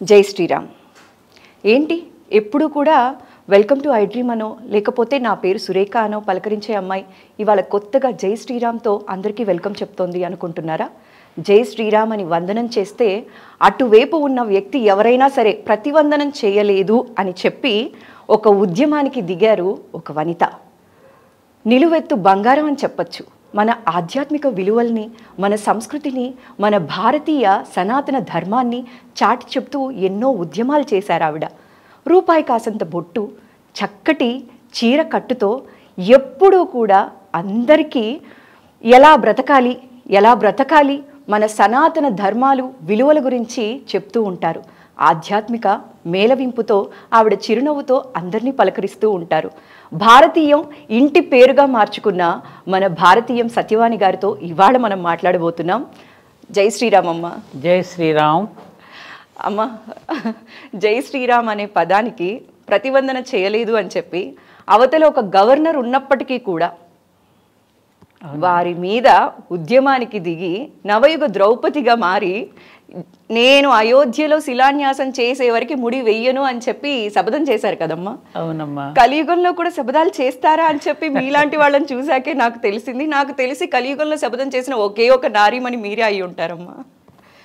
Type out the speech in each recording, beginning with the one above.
జై శ్రీరామ్. ఏంటి ఎప్పుడు కూడా వెల్కమ్ టు ఐ డ్రీమ్ అనో లేకపోతే నా పేరు సురేఖ అనో పలకరించే అమ్మాయి ఇవాళ కొత్తగా జై శ్రీరామ్తో అందరికీ వెల్కమ్ చెప్తోంది అనుకుంటున్నారా? జై శ్రీరామ్ అని వందనం చేస్తే అటువైపు ఉన్న వ్యక్తి ఎవరైనా సరే ప్రతివందనం చేయలేదు అని చెప్పి ఒక ఉద్యమానికి దిగారు ఒక వనిత. నిలువెత్తు బంగారం అని చెప్పచ్చు. మన ఆధ్యాత్మిక విలువల్ని, మన సంస్కృతిని, మన భారతీయ సనాతన ధర్మాన్ని చాటి చెప్తూ ఎన్నో ఉద్యమాలు చేశారు ఆవిడ. రూపాయి కాసంత బొట్టు, చక్కటి చీర కట్టుతో ఎప్పుడూ కూడా అందరికీ ఎలా బ్రతకాలి మన సనాతన ధర్మాలు విలువల గురించి చెప్తూ ఉంటారు. ఆధ్యాత్మిక మేళవింపుతో ఆవిడ చిరునవ్వుతో అందరినీ పలకరిస్తూ ఉంటారు. భారతీయం ఇంటి పేరుగా మార్చుకున్న మన భారతీయం సత్యవాణి గారితో ఇవాళ మనం మాట్లాడబోతున్నాం. జై శ్రీరామ్ అమ్మ. జై శ్రీరామ్ అమ్మ. జై శ్రీరామ్ అనే పదానికి ప్రతివందన చేయలేదు అని చెప్పి అవతల ఒక గవర్నర్ ఉన్నప్పటికీ కూడా వారి మీద ఉద్యమానికి దిగి నవయుగ ద్రౌపదిగా మారి నేను అయోధ్యలో శిలాన్యాసం చేసే వరకు ముడి వెయ్యను అని చెప్పి శపథం చేశారు కదమ్మా. అవునమ్మా. కలియుగంలో కూడా శపథాలు చేస్తారా అని చెప్పి మీలాంటి వాళ్ళని చూసాకే నాకు తెలిసింది. నాకు తెలిసి కలియుగంలో శపథం చేసిన ఒకే ఒక నారీమణి మీరే అయి ఉంటారమ్మా.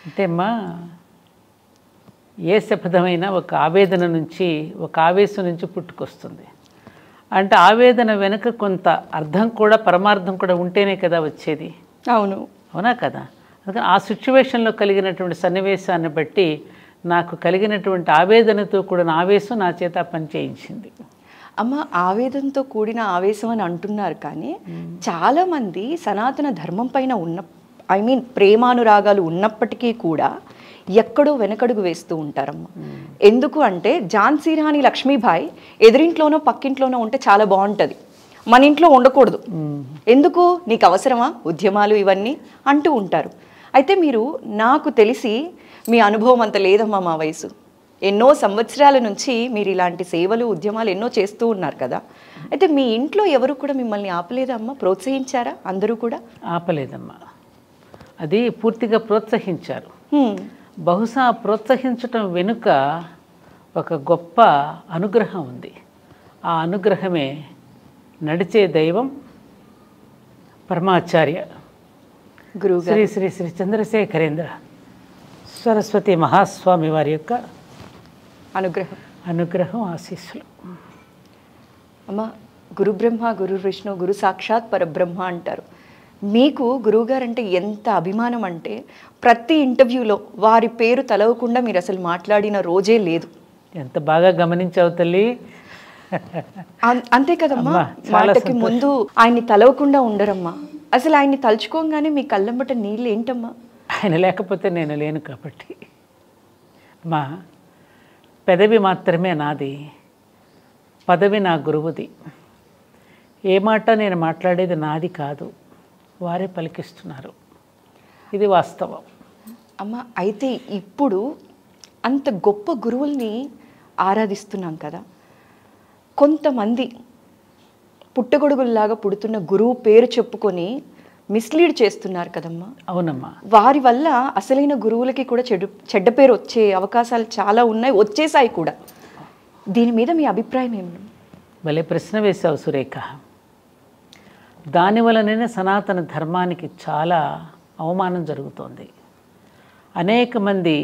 అంటేమ్మా, ఏ శపథమైనా ఒక ఆవేదన నుంచి, ఒక ఆవేశం నుంచి పుట్టుకొస్తుంది. అంటే ఆవేదన వెనుక కొంత అర్థం కూడా, పరమార్థం కూడా ఉంటేనే కదా వచ్చేది. అవునా కదా? అందుకని ఆ సిచ్యువేషన్లో కలిగినటువంటి సన్నివేశాన్ని బట్టి నాకు కలిగినటువంటి ఆవేదనతో కూడిన ఆవేశం నా చేత పని చేయించింది. అమ్మ, ఆవేదనతో కూడిన ఆవేశం అని అంటున్నారు, కానీ చాలామంది సనాతన ధర్మం పైన ప్రేమానురాగాలు ఉన్నప్పటికీ కూడా ఎక్కడో వెనకడుగు వేస్తూ ఉంటారమ్మా. ఎందుకు అంటే ఝాన్సీ రాణి లక్ష్మీబాయి ఎదురింట్లోనో పక్కింట్లోనో ఉంటే చాలా బాగుంటుంది, మన ఇంట్లో ఉండకూడదు. ఎందుకు, నీకు అవసరమా ఉద్యమాలు ఇవన్నీ అంటూ ఉంటారు. అయితే మీరు, నాకు తెలిసి మీ అనుభవం అంత లేదమ్మా, మా వయసు ఎన్నో సంవత్సరాల నుంచి మీరు ఇలాంటి సేవలు ఉద్యమాలు ఎన్నో చేస్తూ ఉన్నారు కదా. అయితే మీ ఇంట్లో ఎవరు కూడా మిమ్మల్ని ఆపలేదమ్మా? ప్రోత్సహించారా అందరూ కూడా? ఆపలేదమ్మా, అది పూర్తిగా ప్రోత్సహించారు. బహుశా ప్రోత్సహించటం వెనుక ఒక గొప్ప అనుగ్రహం ఉంది. ఆ అనుగ్రహమే నడిచే దైవం పరమాచార్య గురువు శ్రీ శ్రీ శ్రీ చంద్రశేఖరేంద్ర సరస్వతి మహాస్వామి వారి యొక్క అనుగ్రహం ఆశీస్సులు. అమ్మ, గురు బ్రహ్మ గురు విష్ణు గురు సాక్షాత్ పరబ్రహ్మ అంటారు. మీకు గురువుగారు అంటే ఎంత అభిమానం అంటే ప్రతి ఇంటర్వ్యూలో వారి పేరు తలవకుండా మీరు అసలు మాట్లాడిన రోజే లేదు. ఎంత బాగా గమనించావు తల్లి. అంతే కదమ్మా, మాటకి ముందు ఆయన్ని తలవకుండా ఉండరమ్మా. అసలు ఆయన్ని తలుచుకోగానే మీ కళ్ళంబట నీళ్ళు ఏంటమ్మా? ఆయన లేకపోతే నేను లేను కాబట్టి. మా పెదవి మాత్రమే నాది, పదవి నా గురువుది. ఏ మాట నేను మాట్లాడేది నాది కాదు, వారే పలికిస్తున్నారు. ఇది వాస్తవం అమ్మ. అయితే ఇప్పుడు అంత గొప్ప గురువుల్ని ఆరాధిస్తున్నాం కదా, కొంతమంది పుట్టగొడుగుల్లాగా పుడుతున్న గురువు పేరు చెప్పుకొని మిస్లీడ్ చేస్తున్నారు కదమ్మా. అవునమ్మా. వారి వల్ల అసలైన గురువులకి కూడా చెడ్డ పేరు వచ్చే అవకాశాలు చాలా ఉన్నాయి, వచ్చేసాయి కూడా. దీని మీద మీ అభిప్రాయం ఏమి? భలే ప్రశ్న వేశావు సురేఖ. దానివలనే సనాతన ధర్మానికి చాలా అవమానం జరుగుతోంది. అనేక మంది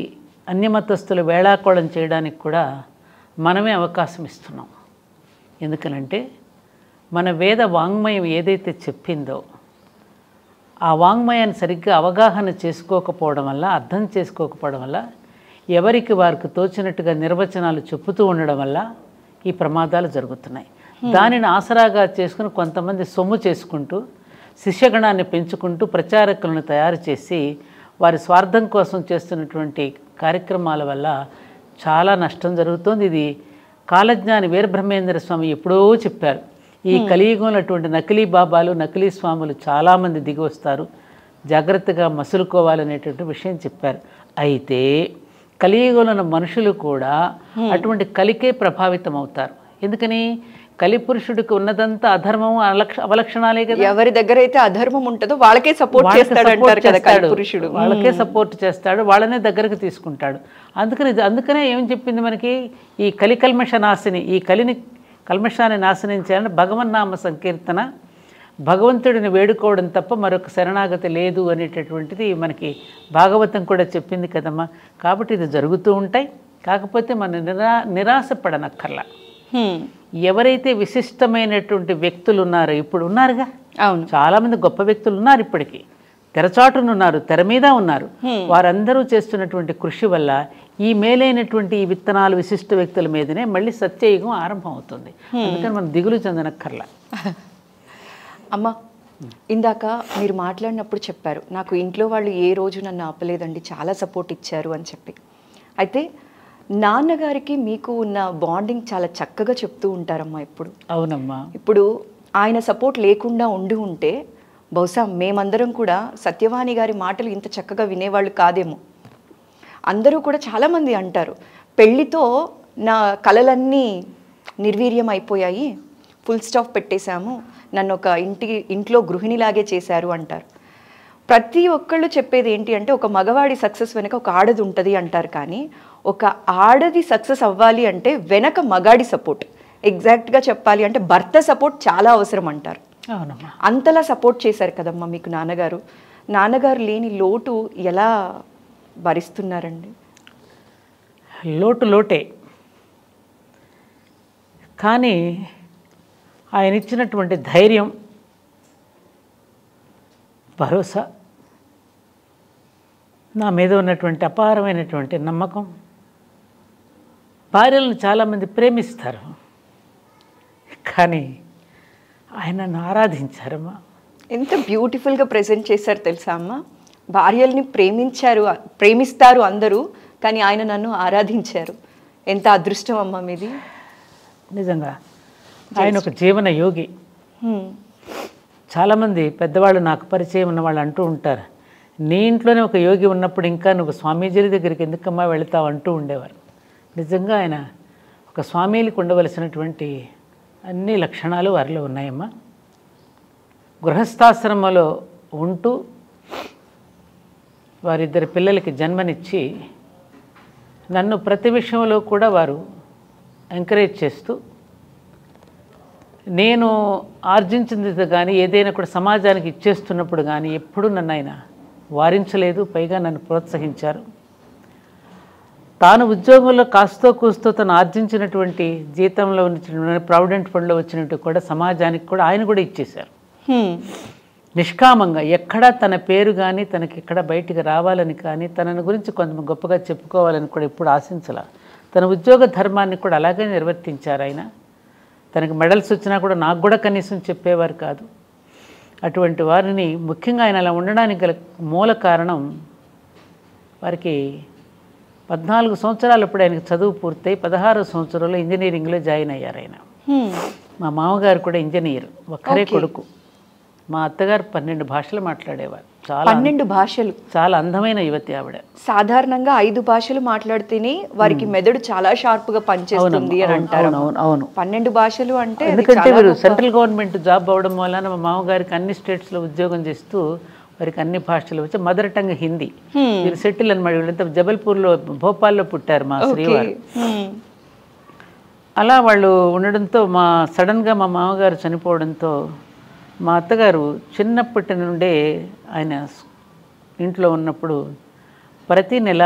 అన్యమతస్థులు వేళాకోళం చేయడానికి కూడా మనమే అవకాశం ఇస్తున్నాం. ఎందుకనంటే మన వేద వాంగ్మయం ఏదైతే చెప్పిందో ఆ వాంగ్మయాన్ని సరిగ్గా అవగాహన చేసుకోకపోవడం వల్ల, అర్థం చేసుకోకపోవడం వల్ల, ఎవరికి వారికి తోచినట్టుగా నిర్వచనాలు చెప్పుతూ ఉండడం వల్ల ఈ ప్రమాదాలు జరుగుతున్నాయి. దానిని ఆసరాగా చేసుకుని కొంతమంది సొమ్ము చేసుకుంటూ, శిష్యగణాన్ని పెంచుకుంటూ, ప్రచారకులను తయారు చేసి వారి స్వార్థం కోసం చేస్తున్నటువంటి కార్యక్రమాల వల్ల చాలా నష్టం జరుగుతోంది. ఇది కాలజ్ఞాని వీరబ్రహ్మేంద్ర స్వామి ఎప్పుడో చెప్పారు. ఈ కలియుగంలో అటువంటి నకిలీ బాబాలు, నకిలీ స్వాములు చాలామంది దిగి వస్తారు, జాగ్రత్తగా మసులుకోవాలనేటువంటి విషయం చెప్పారు. అయితే కలియుగంలో ఉన్న మనుషులు కూడా అటువంటి కలికే ప్రభావితం అవుతారు. ఎందుకని? కలిపురుషుడికి ఉన్నదంతా అధర్మం అవలక్షణాలే కదా. ఎవరి దగ్గర అయితే అధర్మం ఉంటుందో వాళ్ళకే సపోర్ట్ చేస్తాడు అంటారు కదా కలిపురుషుడు. వాళ్ళకే సపోర్ట్ చేస్తాడు, వాళ్ళనే దగ్గరకు తీసుకుంటాడు. అందుకనే ఏం చెప్పింది మనకి, ఈ కల్మష నాశిని, ఈ కల్మషాన్ని నాశనం చేయాలని భగవన్నామ సంకీర్తన, భగవంతుడిని వేడుకోవడం తప్ప మరొక శరణాగతి లేదు అనేటటువంటిది మనకి భాగవతం కూడా చెప్పింది కదమ్మా. కాబట్టి ఇది జరుగుతూ ఉంటాయి. కాకపోతే మనం నిరాశపడనక్కర్లా. ఎవరైతే విశిష్టమైనటువంటి వ్యక్తులు ఉన్నారో, ఇప్పుడు ఉన్నారుగా, అవును, చాలామంది గొప్ప వ్యక్తులు ఉన్నారు, ఇప్పటికీ తెరచాటునున్నారు, తెర మీద ఉన్నారు. వారందరూ చేస్తున్నటువంటి కృషి వల్ల ఈ మేలైనటువంటి ఈ విత్తనాలు విశిష్ట వ్యక్తుల మీదనే మళ్ళీ సత్యయుగం ఆరంభం అవుతుంది. అందుకని మనం దిగులు చెందనక్కర్లా. అమ్మ, ఇందాక మీరు మాట్లాడినప్పుడు చెప్పారు, నాకు ఇంట్లో వాళ్ళు ఏ రోజు నన్ను ఆపలేదండి, చాలా సపోర్ట్ ఇచ్చారు అని చెప్పి. అయితే నాన్నగారికి మీకు ఉన్న బాండింగ్ చాలా చక్కగా చెప్తూ ఉంటారమ్మా ఇప్పుడు. అవునమ్మా. ఇప్పుడు ఆయన సపోర్ట్ లేకుండా ఉంటే బహుశా మేమందరం కూడా సత్యవాణి గారి మాటలు ఇంత చక్కగా వినేవాళ్ళు కాదేమో. అందరూ కూడా చాలామంది అంటారు, పెళ్ళితో నా కలలన్నీ నిర్వీర్యం అయిపోయాయి, ఫుల్ స్టాప్ పెట్టేశాము, నన్ను ఒక ఇంట్లో గృహిణిలాగే చేశారు అంటారు. ప్రతి ఒక్కళ్ళు చెప్పేది ఏంటి అంటే, ఒక మగవాడి సక్సెస్ వెనక ఒక ఆడది ఉంటుంది అంటారు. కానీ ఒక ఆడది సక్సెస్ అవ్వాలి అంటే వెనక మగాడి సపోర్ట్, ఎగ్జాక్ట్గా చెప్పాలి అంటే భర్త సపోర్ట్ చాలా అవసరం అంటారు. అంతలా సపోర్ట్ చేశారు కదమ్మా మీకు నాన్నగారు. నాన్నగారు లేని లోటు ఎలా భరిస్తున్నారండి? లోటే, కానీ ఆయన ఇచ్చినటువంటి ధైర్యం, భరోసా, నా మీద ఉన్నటువంటి అపారమైనటువంటి నమ్మకం. భార్యలను చాలామంది ప్రేమిస్తారు, కానీ ఆయన నన్ను ఆరాధించారమ్మా. ఎంత బ్యూటిఫుల్గా ప్రజెంట్ చేశారు తెలుసా అమ్మ. భార్యల్ని ప్రేమిస్తారు అందరూ, కానీ ఆయన నన్ను ఆరాధించారు. ఎంత అదృష్టం అమ్మ మీది. నిజంగా ఆయన ఒక జీవన యోగి. చాలామంది పెద్దవాళ్ళు, నాకు పరిచయం ఉన్న వాళ్ళు అంటూ ఉంటారు, నీ ఇంట్లోనే ఒక యోగి ఉన్నప్పుడు ఇంకా నువ్వు స్వామీజీల దగ్గరికి ఎందుకమ్మా వెళతావు అంటూ ఉండేవారు. నిజంగా ఆయన ఒక స్వామీలకు ఉండవలసినటువంటి అన్ని లక్షణాలు వారిలో ఉన్నాయమ్మా. గృహస్థాశ్రమంలో ఉంటూ వారిద్దరి పిల్లలకి జన్మనిచ్చి నన్ను ప్రతి విషయంలో కూడా వారు ఎంకరేజ్ చేస్తూ, నేను ఆర్జించింది కానీ ఏదైనా కూడా సమాజానికి ఇచ్చేస్తున్నప్పుడు కానీ ఎప్పుడూ నన్ను ఆయన వారించలేదు, పైగా నన్ను ప్రోత్సహించారు. తాను ఉద్యోగంలో కాస్తో కూస్తో తను ఆర్జించినటువంటి జీతంలో ఉన్న ప్రావిడెంట్ ఫండ్లో వచ్చినట్టు కూడా సమాజానికి కూడా ఆయన కూడా ఇచ్చేశారు. నిష్కామంగా, ఎక్కడా తన పేరు కానీ తనకి ఎక్కడ బయటికి రావాలని కానీ తనని గురించి కొంత గొప్పగా చెప్పుకోవాలని కూడా ఎప్పుడు ఆశించాల. తన ఉద్యోగ ధర్మాన్ని కూడా అలాగే నిర్వర్తించారు ఆయన. తనకి మెడల్స్ వచ్చినా కూడా నాకు కూడా కనీసం చెప్పేవారు కాదు. అటువంటి వారిని, ముఖ్యంగా ఆయన అలా ఉండడానికి గల మూల కారణం, వారికి 14 సంవత్సరాలు అప్పుడు ఆయనకి చదువు పూర్తయి 16వ సంవత్సరంలో ఇంజనీరింగ్లో జాయిన్ అయ్యారు ఆయన. మా మామగారు కూడా ఇంజనీర్, ఒక్కరే కొడుకు. మా అత్తగారు 12 భాషలు మాట్లాడేవారు. 12 భాషలు. చాలా అందమైన యువతి ఆవిడ. సాధారణంగా 5 భాషలు మాట్లాడితేనే వారికి మెదడు చాలా షార్ప్ గా పనిచేస్తుంది అని అంటారు. అవును, 12 భాషలు అంటే, ఎందుకంటే వీరు సెంట్రల్ గవర్నమెంట్ జాబ్ అవ్వడం వలన మా మామగారికి అన్ని స్టేట్స్లో ఉద్యోగం చేస్తూ వారికి అన్ని భాషలు వచ్చి, మదర్ టంగ్ హిందీ. వీరు సెటిల్ అనమాట. వీళ్ళంతా జబల్పూర్లో, భోపాల్లో పుట్టారు మా శ్రీవారు. అలా వాళ్ళు ఉండడంతో సడన్గా మా మామగారు చనిపోవడంతో మా అత్తగారు చిన్నప్పటి నుండే ఆయన ఇంట్లో ఉన్నప్పుడు ప్రతి నెల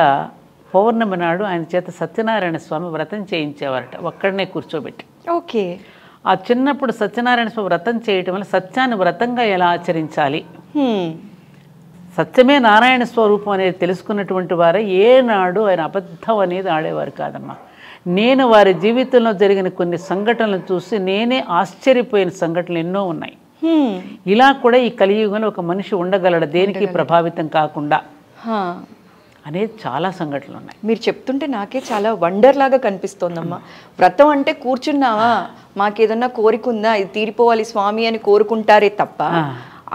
పౌర్ణమి నాడు ఆయన చేత సత్యనారాయణ స్వామి వ్రతం చేయించేవారట, ఒక్కడనే కూర్చోబెట్టి. ఓకే. ఆ చిన్నప్పుడు సత్యనారాయణ స్వామి వ్రతం చేయటం వల్ల సత్యాన్ని వ్రతంగా ఎలా ఆచరించాలి, సత్యమే నారాయణ స్వరూపం అనేది తెలుసుకున్నటువంటి వారే ఏనాడు ఆయన అబద్ధం అనేది ఆడేవారు కాదమ్మా. నేను వారి జీవితంలో జరిగిన కొన్ని సంఘటనలు చూసి నేనే ఆశ్చర్యపోయిన సంఘటనలు ఎన్నో ఉన్నాయి. ఇలా కూడా ఈ కలియుగంలో ఒక మనిషి ఉండగలడు దేనికి ప్రభావితం కాకుండా అనేది చాలా సంఘటనలు ఉన్నాయి. మీరు చెప్తుంటే నాకే చాలా వండర్ లాగా కనిపిస్తోందమ్మా. వ్రతం అంటే కూర్చున్నావా, మాకేదన్నా కోరిక ఉందా, ఇది తీరిపోవాలి స్వామి అని కోరుకుంటారే తప్ప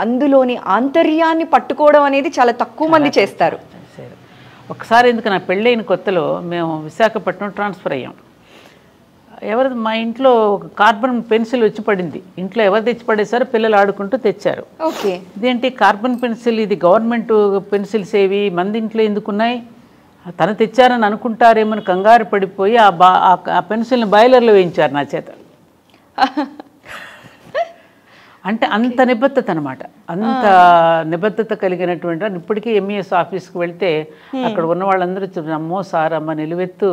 అందులోని ఆంతర్యాన్ని పట్టుకోవడం అనేది చాలా తక్కువ మంది చేస్తారు. ఒకసారి ఎందుకు, నా పెళ్ళైన కొత్తలో మేము విశాఖపట్నం ట్రాన్స్ఫర్ అయ్యాం. ఎవరిది మా ఇంట్లో ఒక కార్బన్ పెన్సిల్ వచ్చి పడింది. ఇంట్లో ఎవరు తెచ్చి పడేసారో పిల్లలు ఆడుకుంటూ తెచ్చారు. ఓకే. ఇదేంటి కార్బన్ పెన్సిల్, ఇది గవర్నమెంట్ పెన్సిల్స్ ఏవి మంది ఇంట్లో ఎందుకున్నాయి, తను తెచ్చారని అనుకుంటారేమని కంగారు పడిపోయి ఆ పెన్సిల్ని బాయిలర్లో వేయించారు నా చేత. అంటే అంత నిబద్ధత అనమాట, అంత నిబద్ధత కలిగినటువంటి. ఇప్పటికీ ఎంఈఎస్ ఆఫీస్కి వెళ్తే అక్కడ ఉన్న వాళ్ళందరూ అమ్మో సార్ అమ్మ నిలువెత్తు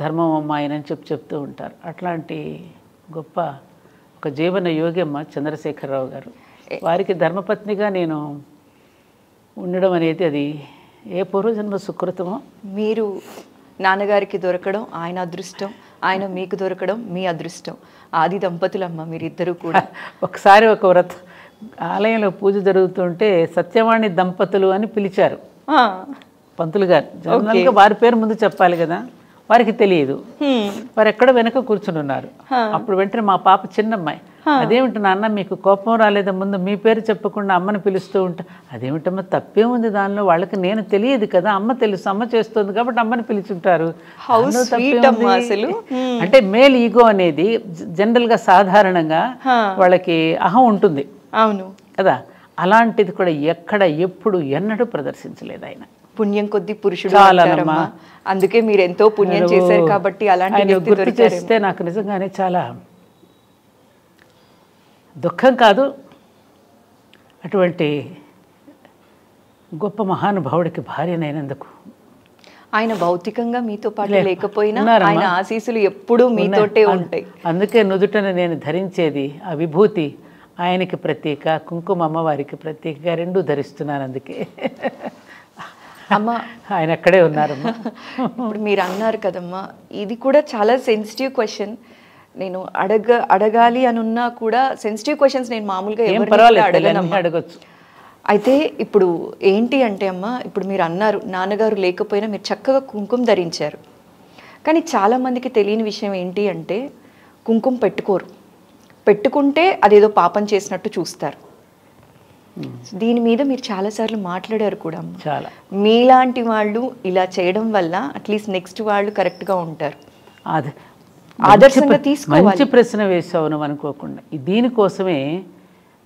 ధర్మం అమ్మ ఆయనని చెప్తూ ఉంటారు. అట్లాంటి గొప్ప ఒక జీవన యోగి అమ్మ చంద్రశేఖరరావు గారు. వారికి ధర్మపత్నిగా నేను ఉండడం అనేది అది ఏ పూర్వజన్మ సుకృతమో. మీరు నాన్నగారికి దొరకడం ఆయన అదృష్టం, ఆయన మీకు దొరకడం మీ అదృష్టం. ఆది దంపతులమ్మ మీరిద్దరూ కూడా. ఒకసారి ఒక ఆలయంలో పూజ జరుగుతుంటే సత్యవాణి దంపతులు అని పిలిచారు పంతులు గారు. జనరల్గా వారి పేరు ముందు చెప్పాలి కదా, వారికి తెలియదు. వారు ఎక్కడ వెనక కూర్చుని ఉన్నారు. అప్పుడు వెంటనే మా పాప చిన్నమ్మాయి, అదేమిటి నాన్న మీకు కోపం రాలేదా, ముందు మీ పేరు చెప్పకుండా అమ్మని పిలుస్తూ ఉంటా. అదేమిటమ్మా తప్పే ఉంది దానిలో, వాళ్ళకి నేను తెలియదు కదా, అమ్మ తెలుసు, అమ్మ చేస్తుంది కాబట్టి అమ్మని పిలుచుంటారు. అంటే మేల్ ఈగో అనేది జనరల్గా సాధారణంగా వాళ్ళకి అహం ఉంటుంది. అవును కదా, అలాంటిది కూడా ఎక్కడ ఎప్పుడు ఎన్నడూ ప్రదర్శించలేదు ఆయన. పుణ్యం కొద్ది పురుషుడు అంటారమ్మా, అందుకే మీరు ఎంతో పుణ్యం చేశారు కాబట్టి అలాంటి గుర్తు చేస్తే నాకు నిజంగానే చాలా దుఃఖం కాదు, అటువంటి గొప్ప మహానుభావుడికి భార్యనైనందుకు. ఆయన భౌతికంగా మీతో పాటు లేకపోయినా ఆయన ఆశీస్సులు ఎప్పుడూ మీతోటే ఉంటాయి. అందుకే నుదుటన నేను ధరించేది ఆ విభూతి ఆయనకి ప్రతీక, కుంకుమ అమ్మవారికి ప్రతీకగా రెండూ ధరిస్తున్నాను. అందుకే అమ్మ ఆయన అక్కడే ఉన్నారమ్మా. ఇప్పుడు మీరు అన్నారు కదమ్మా, ఇది కూడా చాలా సెన్సిటివ్ క్వశ్చన్. నేను అడగాలి అని ఉన్నా కూడా సెన్సిటివ్ క్వశ్చన్స్ నేను మామూలుగా అడగొచ్చు. అయితే ఇప్పుడు ఏంటి అంటే అమ్మ, ఇప్పుడు మీరు అన్నారు నాన్నగారు లేకపోయినా మీరు చక్కగా కుంకుమ ధరించారు. కానీ చాలామందికి తెలియని విషయం ఏంటి అంటే కుంకుమ పెట్టుకోరు, పెట్టుకుంటే అదేదో పాపం చేసినట్టు చూస్తారు. దీని మీద మీరు చాలాసార్లు మాట్లాడారు కూడా. చాలా మీలాంటి వాళ్ళు ఇలా చేయడం వల్ల అట్లీస్ట్ నెక్స్ట్ వాళ్ళు కరెక్ట్గా ఉంటారు. అది ఆదర్శంగా తీసుకోవాలి. మంచి ప్రశ్న వేసావు నువ్వు అనుకోకుండా. దీనికోసమే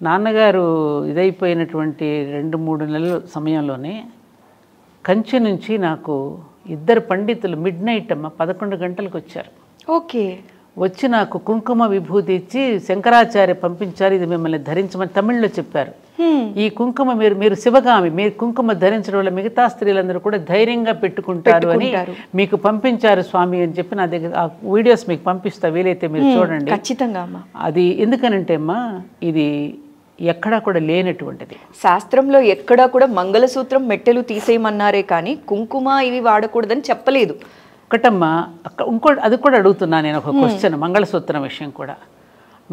నాన్నగారు ఇదైపోయినటువంటి 2-3 నెలల సమయంలోనే కంచి నుంచి నాకు 2 పండితులు మిడ్నైట్ అమ్మ 11 గంటలకు వచ్చారు. ఓకే. వచ్చి నాకు కుంకుమ విభూతి ఇచ్చి శంకరాచార్య పంపించారు, ఇది మిమ్మల్ని ధరించమని తమిళ్లో చెప్పారు. ఈ కుంకుమ మీరు శివగామి, మీరు కుంకుమ ధరించడం వల్ల మిగతా స్త్రీలందరూ కూడా ధైర్యంగా పెట్టుకుంటారు అని మీకు పంపించారు స్వామి అని చెప్పి నా దగ్గర ఆ వీడియోస్ మీకు పంపిస్తా, వీలైతే మీరు చూడండి ఖచ్చితంగా. అది ఎందుకనంటే అమ్మా, ఇది ఎక్కడా కూడా లేనటువంటిది. శాస్త్రంలో ఎక్కడా కూడా మంగళసూత్రం మెట్టెలు తీసేయమన్నారే కానీ కుంకుమ ఇవి వాడకూడదని చెప్పలేదు. ఒకటమ్మా, ఇంకోటి అది కూడా అడుగుతున్నా నేను ఒక క్వశ్చన్. మంగళసూత్రం విషయం కూడా,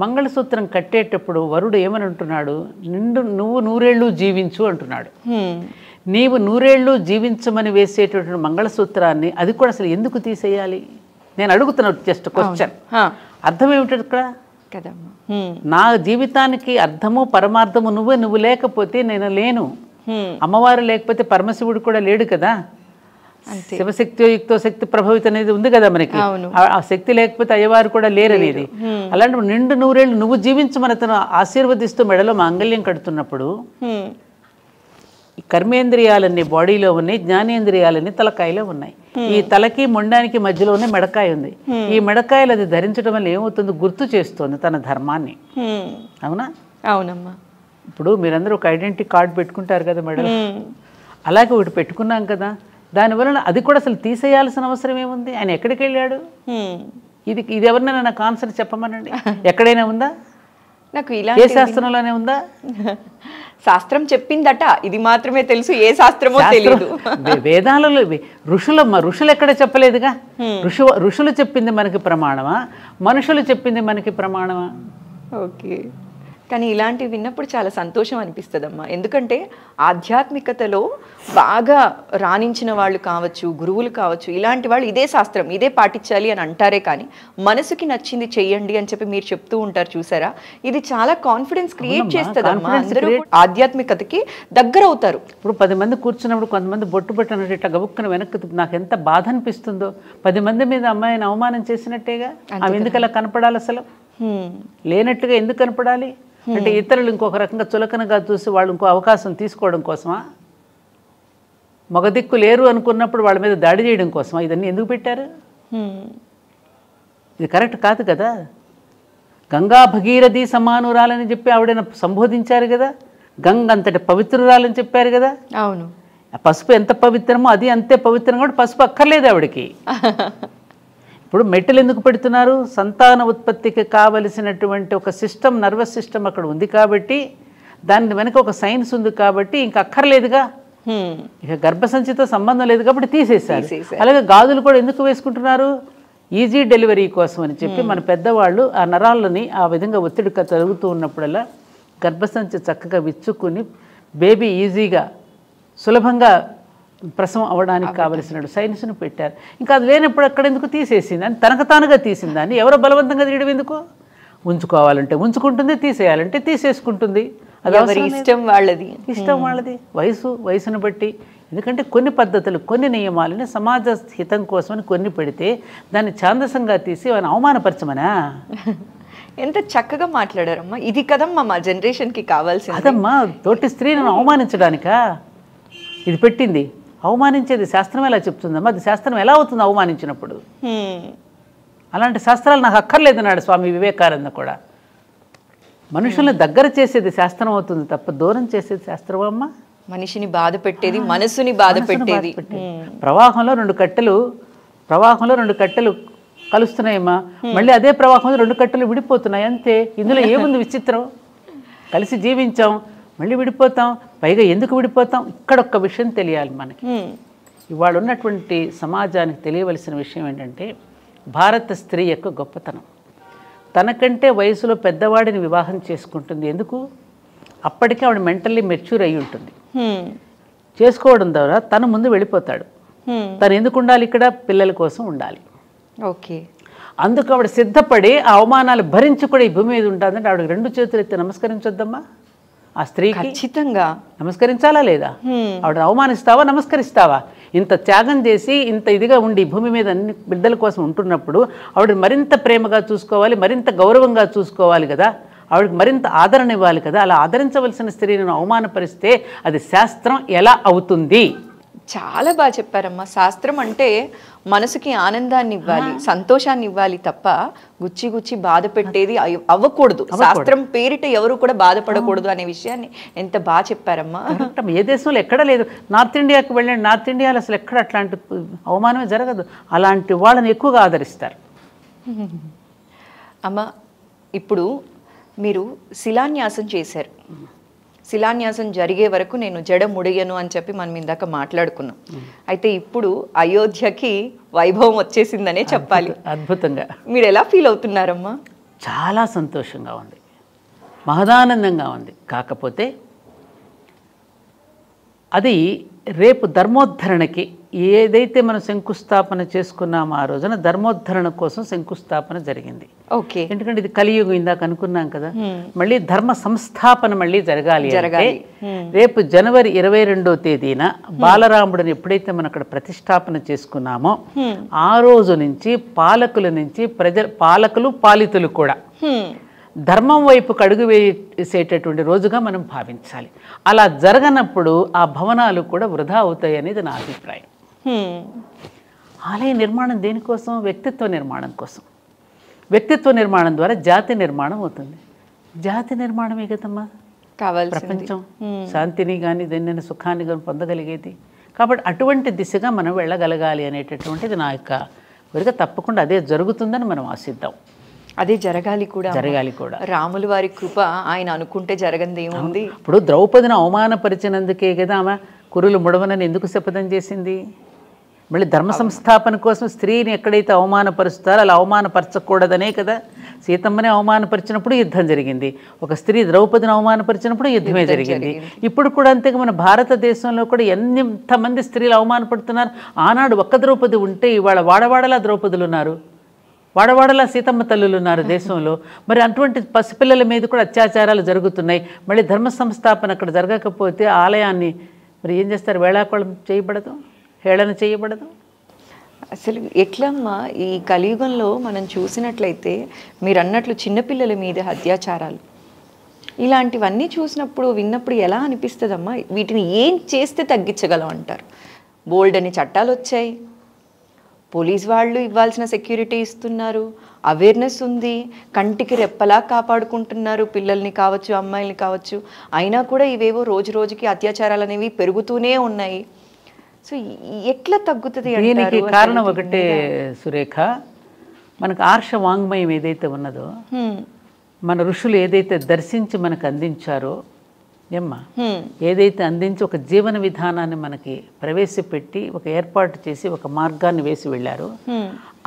మంగళసూత్రం కట్టేటప్పుడు వరుడు ఏమని అంటున్నాడు, నువ్వు 100 ఏళ్ళు జీవించు అంటున్నాడు. నీవు 100 ఏళ్ళు జీవించమని వేసేటటువంటి మంగళసూత్రాన్ని అది కూడా అసలు ఎందుకు తీసేయాలి నేను అడుగుతున్నాను. Just question. అర్థం ఏమిటి ఇక్కడ కదమ్మా? నా జీవితానికి అర్థము పరమార్థము నువ్వు లేకపోతే నేను లేను. అమ్మవారు లేకపోతే పరమశివుడు కూడా లేడు కదా. శివశక్తియో యుక్తో శక్తి ప్రభావితం అనేది ఉంది కదా మనకి. ఆ శక్తి లేకపోతే అయ్యవారు కూడా లేరనేది. అలాంటి 100 ఏళ్ళు నువ్వు జీవించమని తను ఆశీర్వదిస్తూ మెడలో మాంగళ్యం కడుతున్నప్పుడు ఈ కర్మేంద్రియాలన్నీ బాడీలో ఉన్నాయి, జ్ఞానేంద్రియాలన్నీ తలకాయలో ఉన్నాయి. ఈ తలకి మొండానికి మధ్యలోనే మెడకాయ ఉంది. ఈ మెడకాయలు అది ధరించడం వల్ల ఏమవుతుంది, గుర్తు చేస్తుంది తన ధర్మాన్ని. అవునా? అవునమ్మా. ఇప్పుడు మీరందరూ ఒక ఐడెంటిటీ కార్డు పెట్టుకుంటారు కదా మెడలో, అలాగే ఒకటి పెట్టుకున్నాం కదా, దానివల్ల అది కూడా అసలు తీసేయాల్సిన అవసరం ఏముంది? ఆయన ఎక్కడికి వెళ్ళాడు? ఇది ఎవరినైనా నాకు ఆన్సర్ చెప్పమనండి. ఎక్కడైనా ఉందా? నాకు ఇలా ఏ శాస్త్రంలోనే ఉందా? శాస్త్రం చెప్పిందట, ఇది మాత్రమే తెలుసు, ఏ శాస్త్రమో తెలియదు. వేదాలలో ఋషులు ఎక్కడ చెప్పలేదుగా. ఋషులు చెప్పింది మనకి ప్రమాణమా, మనుషులు చెప్పింది మనకి ప్రమాణమా? ఓకే. కానీ ఇలాంటివి విన్నప్పుడు చాలా సంతోషం అనిపిస్తుందమ్మా. ఎందుకంటే ఆధ్యాత్మికతలో బాగా రాణించిన వాళ్ళు కావచ్చు, గురువులు కావచ్చు, ఇలాంటి వాళ్ళు ఇదే శాస్త్రం ఇదే పాటించాలి అని అంటారే కానీ మనసుకి నచ్చింది చెయ్యండి అని చెప్పి మీరు చెప్తూ ఉంటారు చూసారా, ఇది చాలా కాన్ఫిడెన్స్ క్రియేట్ చేస్తుందమ్మా. అందరూ ఆధ్యాత్మికతకి దగ్గర అవుతారు. ఇప్పుడు 10 మంది కూర్చున్నప్పుడు కొంతమంది బొట్టు పెట్టినట్టు ఇట్లా గబుక్కున వెనక్కి నాకు ఎంత బాధ అనిపిస్తుందో. 10 మంది మీద అమ్మాయిని అవమానం చేసినట్టేగా. ఆమె ఎందుకు అలా కనపడాలి? అసలు లేనట్టుగా ఎందుకు కనపడాలి? అంటే ఇతరులు ఇంకొక రకంగా చులకనగా చూసి వాళ్ళు ఇంకో అవకాశం తీసుకోవడం కోసమా? మగదిక్కు లేరు అనుకున్నప్పుడు వాళ్ళ మీద దాడి చేయడం కోసమా ఇదన్నీ ఎందుకు పెట్టారు? ఇది కరెక్ట్ కాదు కదా. గంగా భగీరథి సమానురాలని చెప్పి ఆవిడని సంబోధించారు కదా. గంగ అంతటి పవిత్రురాలని చెప్పారు కదా. అవును. పసుపు ఎంత పవిత్రమో అది అంతే పవిత్రం కూడా పసుపు అక్కర్లేదు ఆవిడకి. ఇప్పుడు మెట్టెలు ఎందుకు పెడుతున్నారు? సంతాన ఉత్పత్తికి కావలసినటువంటి ఒక సిస్టమ్, నర్వస్ సిస్టమ్ అక్కడ ఉంది కాబట్టి, దాని వెనక ఒక సైన్స్ ఉంది కాబట్టి ఇంక అక్కర్లేదుగా. ఇక గర్భసంచితో సంబంధం లేదు కాబట్టి తీసేశారు. అలాగే గాజులు కూడా ఎందుకు వేసుకుంటున్నారు? ఈజీ డెలివరీ కోసం అని చెప్పి మన పెద్దవాళ్ళు ఆ నరాలని ఆ విధంగా ఒత్తిడి తరుగుతూ ఉన్నప్పుడల్లా గర్భసంచి చక్కగా విచ్చుకుని బేబీ ఈజీగా సులభంగా ప్రసవం అవ్వడానికి కావలసిన సైన్స్ను పెట్టారు. ఇంకా అది లేనప్పుడు అక్కడ ఎందుకు తీసేసింది అని తనకు తానుగా తీసిందాన్ని ఎవరో బలవంతంగా తీయడం ఎందుకు? ఉంచుకోవాలంటే ఉంచుకుంటుంది, తీసేయాలంటే తీసేసుకుంటుంది. అది ఇష్టం వాళ్ళది, ఇష్టం వాళ్ళది. వయసును బట్టి. ఎందుకంటే కొన్ని పద్ధతులు, కొన్ని నియమాలని సమాజ హితం కోసమని కొన్ని పెడితే దాన్ని ఛాందసంగా తీసి ఆయన అవమానపరచమనా? ఎంత చక్కగా మాట్లాడారమ్మా. ఇది కదమ్మా మా జనరేషన్కి కావాల్సింది. అదమ్మా, తోటి స్త్రీని అవమానించడానికా ఇది పెట్టింది? అవమానించేది శాస్త్రం ఎలా చెప్తుందమ్మా? అది శాస్త్రం ఎలా అవుతుంది అవమానించినప్పుడు? అలాంటి శాస్త్రాలు నాకు అక్కర్లేదన్నాడు స్వామి వివేకానంద కూడా. మనుషుల్ని దగ్గర చేసేది శాస్త్రం అవుతుంది తప్ప దూరం చేసేది శాస్త్రం అమ్మా. మనిషిని బాధ పెట్టేది, మనసుని బాధ పెట్టేది. ప్రవాహంలో రెండు కట్టెలు కలుస్తున్నాయమ్మా, మళ్ళీ అదే ప్రవాహంలో 2 కట్టెలు విడిపోతున్నాయి అంతే. ఇందులో ఏముంది విచిత్రం? కలిసి జీవించాం, మళ్ళీ విడిపోతాం. పైగా ఎందుకు విడిపోతాం? ఇక్కడ ఒక్క విషయం తెలియాలి మనకి. ఇవాళ ఉన్నటువంటి సమాజానికి తెలియవలసిన విషయం ఏంటంటే, భారత స్త్రీ యొక్క గొప్పతనం. తనకంటే వయసులో పెద్దవాడిని వివాహం చేసుకుంటుంది. ఎందుకు? అప్పటికే ఆవిడ మెంటల్లీ మెచ్యూర్ అయి ఉంటుంది. చేసుకోవడం ద్వారా తను ముందు వెళ్ళిపోతాడు. తను ఎందుకు ఉండాలి? ఇక్కడ పిల్లల కోసం ఉండాలి. ఓకే. అందుకు ఆవిడ సిద్ధపడి ఆ అవమానాలు భరించి కూడా ఈ భూమి మీద ఉంటుందంటే ఆవిడకి 2 చేతులు ఎత్తి నమస్కరించొద్దమ్మా. ఆ స్త్రీకి ఖచ్చితంగా నమస్కరించాలా లేదా? ఆవిడ అవమానిస్తావా, నమస్కరిస్తావా? ఇంత త్యాగం చేసి ఇంత ఇదిగా ఉండి భూమి మీద అన్ని బిడ్డల కోసం ఉంటున్నప్పుడు ఆవిడ మరింత ప్రేమగా చూసుకోవాలి, మరింత గౌరవంగా చూసుకోవాలి కదా. ఆవిడకి మరింత ఆదరణ ఇవ్వాలి కదా. అలా ఆదరించవలసిన స్త్రీని అవమానపరిస్తే అది శాస్త్రం ఎలా అవుతుంది? చాలా బాగా చెప్పారమ్మా. శాస్త్రం అంటే మనసుకి ఆనందాన్ని ఇవ్వాలి, సంతోషాన్ని ఇవ్వాలి తప్ప గుచ్చి గుచ్చి బాధ పెట్టేది అవ్వకూడదు. శాస్త్రం పేరిట ఎవరు కూడా బాధపడకూడదు అనే విషయాన్ని ఎంత బాగా చెప్పారమ్మా. ఏ దేశంలో ఎక్కడ లేదు. నార్త్ ఇండియాకి వెళ్ళండి, నార్త్ ఇండియాలో అసలు ఎక్కడ అట్లాంటి అవమానమే జరగదు. అలాంటి వాళ్ళని ఎక్కువగా ఆదరిస్తారు. అమ్మ, ఇప్పుడు మీరు శిలాన్యాసం చేశారు. శిలాన్యాసం జరిగే వరకు నేను జడ ముడియను అని చెప్పి మనం ఇందాక మాట్లాడుకున్నాం. అయితే ఇప్పుడు అయోధ్యకి వైభవం వచ్చేసిందనే చెప్పాలి. అద్భుతంగా. మీరు ఎలా ఫీల్ అవుతున్నారమ్మా? చాలా సంతోషంగా ఉంది, మహదానందంగా ఉంది. కాకపోతే అది రేపు ధర్మోద్ధరణకి ఏదైతే మనం శంకుస్థాపన చేసుకున్నామో ఆ రోజున ధర్మోద్ధరణ కోసం శంకుస్థాపన జరిగింది. ఓకే. ఎందుకంటే ఇది కలియుగం ఇందాక అనుకున్నాం కదా. మళ్ళీ ధర్మ సంస్థాపన మళ్ళీ జరగాలి. రేపు జనవరి 22వ తేదీన బాలరాముడిని ఎప్పుడైతే మనం అక్కడ ప్రతిష్టాపన చేసుకున్నామో ఆ రోజు నుంచి పాలకులు పాలితులు కూడా ధర్మం వైపుకు అడుగు వేసేటటువంటి రోజుగా మనం భావించాలి. అలా జరగనప్పుడు ఆ భవనాలు కూడా వృధా అవుతాయి అనేది నా అభిప్రాయం. ఆలయ నిర్మాణం దేనికోసం? వ్యక్తిత్వ నిర్మాణం కోసం. వ్యక్తిత్వ నిర్మాణం ద్వారా జాతి నిర్మాణం అవుతుంది. జాతి నిర్మాణమే కదమ్మా కావాలి. ప్రపంచం శాంతిని కానీ దేన్నైనా సుఖాన్ని కానీ పొందగలిగేది. కాబట్టి అటువంటి దిశగా మనం వెళ్ళగలగాలి అనేటటువంటిది నా యొక్క కోరిక. తప్పకుండా అదే జరుగుతుందని మనం ఆశిద్దాం. అదే జరగాలి కూడా. రాములు వారి కృప ఆయన అనుకుంటే జరగంది ఏముంది? ఇప్పుడు ద్రౌపదిని అవమానపరిచినందుకే కదా ఆమె కురులు ముడవనని ఎందుకు శపథం చేసింది? మళ్ళీ ధర్మ సంస్థాపన కోసం స్త్రీని ఎక్కడైతే అవమానపరుస్తారో అలా అవమానపరచకూడదనే కదా సీతమ్మని అవమానపరిచినప్పుడు యుద్ధం జరిగింది, ఒక స్త్రీ ద్రౌపదిని అవమానపరిచినప్పుడు యుద్ధమే జరిగింది. ఇప్పుడు కూడా అంతేగా మన భారతదేశంలో కూడా ఎంతమంది స్త్రీలు అవమానపడుతున్నారు. ఆనాడు ఒక్క ద్రౌపది ఉంటే ఇవాళ వాడవాడలా ద్రౌపదులు ఉన్నారు, వాడవాడలా సీతమ్మ తల్లులు ఉన్నారు దేశంలో. మరి అటువంటి పసిపిల్లల మీద కూడా అత్యాచారాలు జరుగుతున్నాయి. మళ్ళీ ధర్మ సంస్థాపన అక్కడ జరగకపోతే ఆలయాన్ని మరి ఏం చేస్తారు? వేళాకోళం చేయబడదు, హేళన చేయబడదు. అసలు ఎట్లమ్మా ఈ కలియుగంలో మనం చూసినట్లయితే మీరు అన్నట్లు చిన్నపిల్లల మీద అత్యాచారాలు ఇలాంటివన్నీ చూసినప్పుడు విన్నప్పుడు ఎలా అనిపిస్తుందమ్మా? వీటిని ఏం చేస్తే తగ్గించగలం అంటారు? బోల్డ్ అని చట్టాలు వచ్చాయి, పోలీస్ వాళ్ళు ఇవ్వాల్సిన సెక్యూరిటీ ఇస్తున్నారు, అవేర్నెస్ ఉంది, కంటికి రెప్పలా కాపాడుకుంటున్నారు పిల్లల్ని కావచ్చు అమ్మాయిల్ని కావచ్చు. అయినా కూడా ఇవేవో రోజు రోజుకి అత్యాచారాలు అనేవి పెరుగుతూనే ఉన్నాయి. సో ఎట్లా తగ్గుతుంది? దీనికి కారణం ఒకటే సురేఖ, మనకు ఆర్ష వాంగ్మయం ఏదైతే ఉన్నదో, మన ఋషులు ఏదైతే దర్శించి మనకు అందించారో ఏమ్మా, ఏదైతే అందించి ఒక జీవన విధానాన్ని మనకి ప్రవేశపెట్టి ఒక ఏర్పాటు చేసి ఒక మార్గాన్ని వేసి వెళ్ళారు,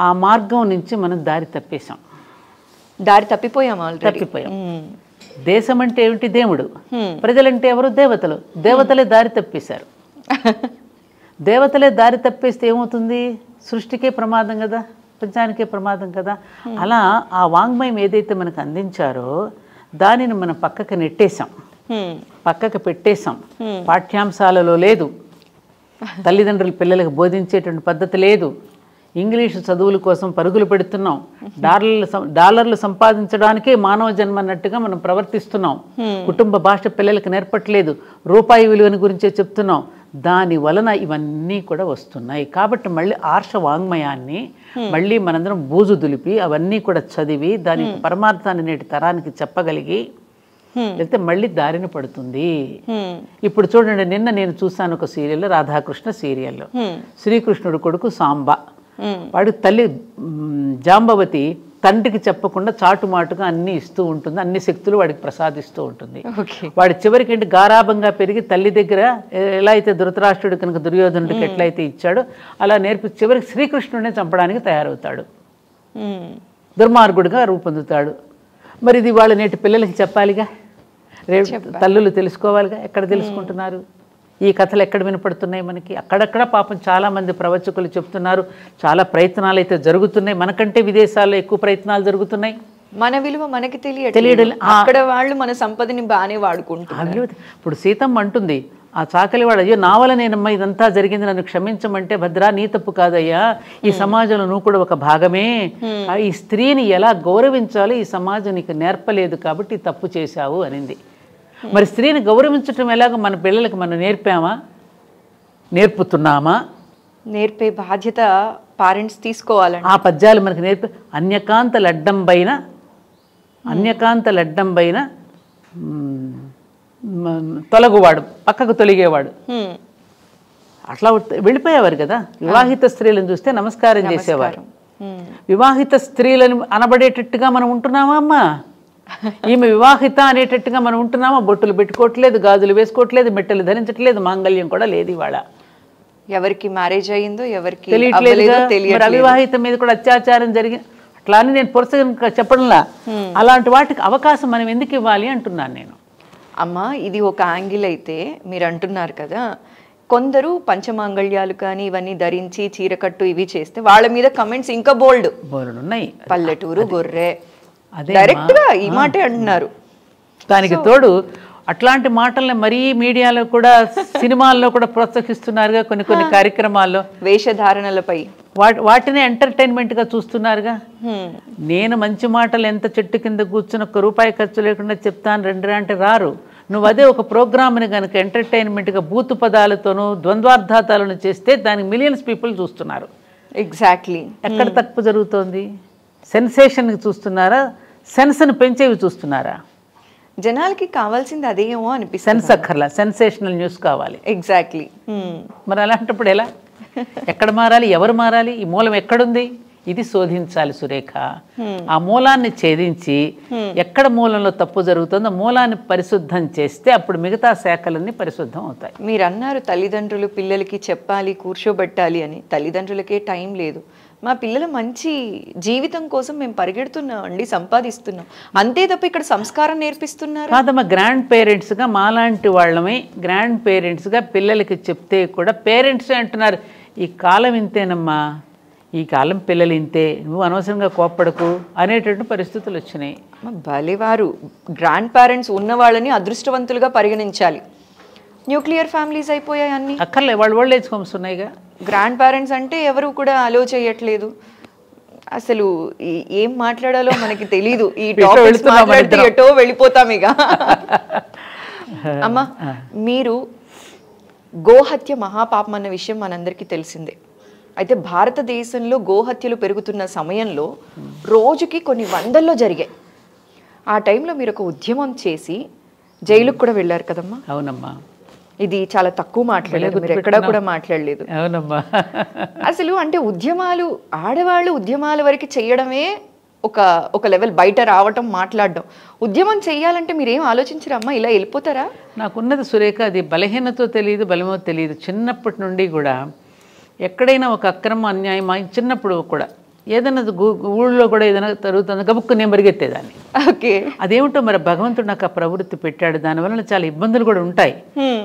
ఆ మార్గం నుంచి మనం దారి తప్పేశాం, దారి తప్పిపోయాం. తప్పిపోయాం. దేశం అంటే ఏమిటి? దేవుడు. ప్రజలంటే ఎవరు? దేవతలు. దేవతలే దారి తప్పేశారు. దేవతలే దారి తప్పేస్తే ఏమవుతుంది? సృష్టికే ప్రమాదం కదా, ప్రపంచానికే ప్రమాదం కదా. అలా ఆ వాంగ్మయం ఏదైతే మనకు అందించారో దానిని మనం పక్కకు నెట్టేశాం, పక్కకు పెట్టేశాం. పాఠ్యాంశాలలో లేదు, తల్లిదండ్రులు పిల్లలకు బోధించేటువంటి పద్ధతి లేదు, ఇంగ్లీషు చదువుల కోసం పరుగులు పెడుతున్నాం, డాలర్లు సంపాదించడానికే మానవ జన్మ అన్నట్టుగా మనం ప్రవర్తిస్తున్నాం, కుటుంబ భాష పిల్లలకు నేర్పట్లేదు, రూపాయి విలువని గురించే చెప్తున్నాం. దాని వలన ఇవన్నీ కూడా వస్తున్నాయి. కాబట్టి మళ్ళీ ఆర్ష వాంగ్మయాన్ని మళ్ళీ మనందరం బూజు దులిపి అవన్నీ కూడా చదివి దాని పరమార్థాన్ని నేటి తరానికి చెప్పగలిగి లేకపోతే మళ్ళీ దారిన పడుతుంది. ఇప్పుడు చూడండి, నిన్న నేను చూసాను ఒక సీరియల్లో, రాధాకృష్ణ సీరియల్లో, శ్రీకృష్ణుడు కొడుకు సాంబ, వాడి తల్లి జాంబవతి తండ్రికి చెప్పకుండా చాటుమాటుగా అన్ని ఇస్తూ ఉంటుంది, అన్ని శక్తులు వాడికి ప్రసాదిస్తూ ఉంటుంది. వాడి చివరికి ఏంటి, గారాభంగా పెరిగి తల్లి దగ్గర ఎలా అయితే ధృతరాష్ట్రుడు కనుక దుర్యోధనుడికి ఎట్లయితే ఇచ్చాడో అలా నేర్పి చివరికి శ్రీకృష్ణుడిని చంపడానికి తయారవుతాడు, దుర్మార్గుడిగా రూపొందుతాడు. మరి ఇది వాళ్ళ నేటి పిల్లలకి చెప్పాలిగా, రేపు తల్లులు తెలుసుకోవాలిగా. ఎక్కడ తెలుసుకుంటున్నారు? ఈ కథలు ఎక్కడ వినపడుతున్నాయి మనకి? అక్కడక్కడ పాపం చాలామంది ప్రవచకులు చెప్తున్నారు, చాలా ప్రయత్నాలు అయితే జరుగుతున్నాయి, మనకంటే విదేశాల్లో ఎక్కువ ప్రయత్నాలు జరుగుతున్నాయి. మన విలువ మనకి తెలియడం, అక్కడ వాళ్ళు మన సంపదని బాగానే వాడుకుంటున్నారు. ఇప్పుడు సీతమ్మ అంటుంది, ఆ చాకలివాడు, అయ్యో నా వల్ల నేనమ్మా ఇదంతా జరిగింది, నన్ను క్షమించమంటే, భద్రా నీ తప్పు కాదయ్యా, ఈ సమాజంలో నువ్వు కూడా ఒక భాగమే, ఈ స్త్రీని ఎలా గౌరవించాలో ఈ సమాజం నీకు నేర్పలేదు కాబట్టి తప్పు చేశావు అనింది. మరి స్త్రీని గౌరవించటం ఎలాగో మన పిల్లలకు మనం నేర్పామా, నేర్పుతున్నామా? నేర్పే బాధ్యత పేరెంట్స్ తీసుకోవాలని ఆ పద్యాలు మనకు నేర్పే, అన్యకాంత లడ్డంబైన తొలగువాడు, పక్కకు తొలగేవాడు, అట్లా వెళ్ళిపోయేవారు కదా. వివాహిత స్త్రీలను చూస్తే నమస్కారం చేసేవారు. వివాహిత స్త్రీలను అనబడేటట్టుగా మనం ఉంటున్నామా అమ్మా? ఈమె వివాహిత అనేటట్టుగా మనం ఉంటున్నామా? బొట్టులు పెట్టుకోవట్లేదు, గాజులు వేసుకోవట్లేదు, మెట్టలు ధరించట్లేదు, మాంగళ్యం కూడా లేదు. ఇవాళ ఎవరికి మ్యారేజ్ అయ్యిందో ఎవరికి తెలియట్లేదు. అవివాహిత మీద కూడా అత్యాచారం జరిగింది. అట్లా అని నేను పొరసగా చెప్పడంలా, అలాంటి వాటికి అవకాశం మనం ఎందుకు ఇవ్వాలి అంటున్నాను నేను. అమ్మ, ఇది ఒక యాంగిల్ అయితే మీరు అంటున్నారు కదా, కొందరు పంచమాంగళ్యాలు కానీ ఇవన్నీ ధరించి చీరకట్టు ఇవి చేస్తే వాళ్ళ మీద కమెంట్స్ ఇంకా బోల్డ్ ఉన్నాయి. పల్లెటూరు గొర్రె డైరెక్ట్ గా ఈ మాటే అంటున్నారు. దానికి తోడు అట్లాంటి మాటల్ని మరీ మీడియాలో కూడా సినిమాల్లో కూడా ప్రోత్సహిస్తున్నారుగా, కొన్ని కొన్ని కార్యక్రమాల్లో వేషధారణలపై వాటిని ఎంటర్టైన్మెంట్గా చూస్తున్నారుగా. నేను మంచి మాటలు ఎంత చెట్టు కింద కూర్చుని ఒక్క రూపాయి ఖర్చు లేకుండా చెప్తాను రండి అంటే రారు. నువ్వు అదే ఒక ప్రోగ్రామ్ని కనుక ఎంటర్టైన్మెంట్గా బూతు పదాలతోనూ ద్వంద్వార్థాలను చేస్తే దానికి మిలియన్స్ పీపుల్ చూస్తున్నారు. ఎగ్జాక్ట్లీ. ఎక్కడ తప్పు జరుగుతోంది? సెన్సేషన్కి చూస్తున్నారా, సెన్స్ని పెంచేవి చూస్తున్నారా? జనాలకి కావాల్సింది అదేమో అనిపిస్తుంది. సెన్స్ అక్కర్లా, సెన్సేషనల్ న్యూస్ కావాలి. ఎగ్జాక్ట్లీ. మరి అలాంటప్పుడు ఎలా? ఎక్కడ మారాలి, ఎవరు మారాలి, ఈ మూలం ఎక్కడుంది? ఇది శోధించాలి సురేఖ. ఆ మూలాన్ని ఛేదించి ఎక్కడ మూలంలో తప్పు జరుగుతుందో మూలాన్ని పరిశుద్ధం చేస్తే అప్పుడు మిగతా శాఖలన్నీ పరిశుద్ధం అవుతాయి. మీరు అన్నారు తల్లిదండ్రులు పిల్లలకి చెప్పాలి, కూర్చోబెట్టాలి అని. తల్లిదండ్రులకే టైం లేదు. మా పిల్లల మంచి జీవితం కోసం మేము పరిగెడుతున్నాం అండి, సంపాదిస్తున్నాం అంతే తప్ప ఇక్కడ సంస్కారం నేర్పిస్తున్నారు కాదమ్మా. గ్రాండ్ పేరెంట్స్గా మాలాంటి వాళ్ళమే గ్రాండ్ పేరెంట్స్గా పిల్లలకి చెప్తే కూడా పేరెంట్సే అంటున్నారు ఈ కాలం ఇంతేనమ్మా, ఈ కాలం పిల్లలు ఇంతే, నువ్వు అనవసరంగా కోప్పడకు అనేటటువంటి పరిస్థితులు వచ్చినాయి. భలేవారు. గ్రాండ్ పేరెంట్స్ ఉన్న వాళ్ళని అదృష్టవంతులుగా పరిగణించాలి. న్యూక్లియర్ ఫ్యామిలీస్ అయిపోయాయి అన్ని. అక్కర్లే, వాళ్ళు ఓల్డ్ ఏజ్ హోమ్స్ ఉన్నాయిగా. గ్రాండ్ పేరెంట్స్ అంటే ఎవరు కూడా అలో చేయట్లేదు. అసలు ఏం మాట్లాడాలో మనకి తెలీదు. ఈ టాపిక్స్ మాట్లాడితే ఎటో వెళ్ళిపోతాం ఇక. అమ్మా, మీరు గోహత్య మహాపాపం అన్న విషయం మనందరికీ తెలిసిందే. అయితే భారతదేశంలో గోహత్యలు పెరుగుతున్న సమయంలో రోజుకి కొన్ని వందల్లో జరిగాయి. ఆ టైంలో మీరు ఒక ఉద్యమం చేసి జైలుకు కూడా వెళ్ళారు కదమ్మా. అవునమ్మా. ఇది చాలా తక్కువ మాట్లాడలేదు, మీరు ఎక్కడా కూడా మాట్లాడలేదు. అవునమ్మా. అసలు అంటే ఉద్యమాలు, ఆడవాళ్ళు ఉద్యమాల వరకు చేయడమే ఒక లెవెల్, బయట రావటం, మాట్లాడడం. ఉద్యమం చెయ్యాలంటే మీరేం ఆలోచించరమ్మా, ఇలా వెళ్ళిపోతారా? నాకున్నది సురేఖ, అది బలహీనతో తెలియదు, బలమో తెలియదు. చిన్నప్పటి నుండి కూడా ఎక్కడైనా ఒక అక్రమ అన్యాయం చిన్నప్పుడు కూడా ఏదైనా ఊళ్ళో కూడా ఏదైనా జరుగుతుంది గబుక్కు నేను పరిగెత్తేదాన్ని. ఓకే, అదేమిటో మరి భగవంతుడు నాకు ఆ ప్రవృత్తి పెట్టాడు. దానివల్ల చాలా ఇబ్బందులు కూడా ఉంటాయి,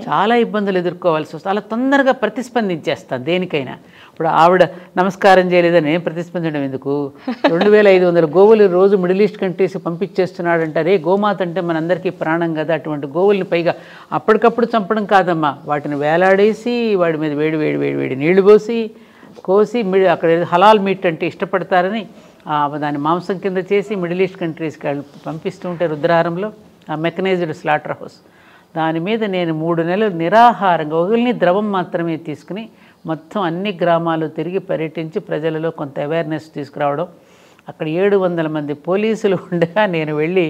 చాలా ఇబ్బందులు ఎదుర్కోవాల్సి వస్తుంది. అలా తొందరగా ప్రతిస్పందించేస్తాను దేనికైనా. ఇప్పుడు ఆవిడ నమస్కారం చేయలేదని నేను ప్రతిస్పందించడం ఎందుకు? 2500 గోవులు రోజు మిడిల్ ఈస్ట్ కంట్రీస్ పంపించేస్తున్నాడు అంటారే. గోమాత అంటే మనందరికీ ప్రాణం కదా. అటువంటి గోవుల్ని పైగా అప్పటికప్పుడు చంపడం కాదమ్మా, వాటిని వేలాడేసి వాడి మీద వేడి వేడి వేడి వేడి నీళ్లు పోసి కోసి అక్కడ హలాల్ మీట్ అంటే ఇష్టపడతారని దాని మాంసం కింద చేసి మిడిల్ ఈస్ట్ కంట్రీస్కి పంపిస్తూ ఉంటే రుద్రారంలో ఆ మెకనైజ్డ్ స్లాటర్ హౌస్, దాని మీద నేను 3 నెలలు నిరాహారంగా ఓన్లీ ద్రవం మాత్రమే తీసుకుని మొత్తం అన్ని గ్రామాలు తిరిగి పర్యటించి ప్రజలలో కొంత అవేర్నెస్ తీసుకురావడం. అక్కడ 700 మంది పోలీసులు ఉండగా నేను వెళ్ళి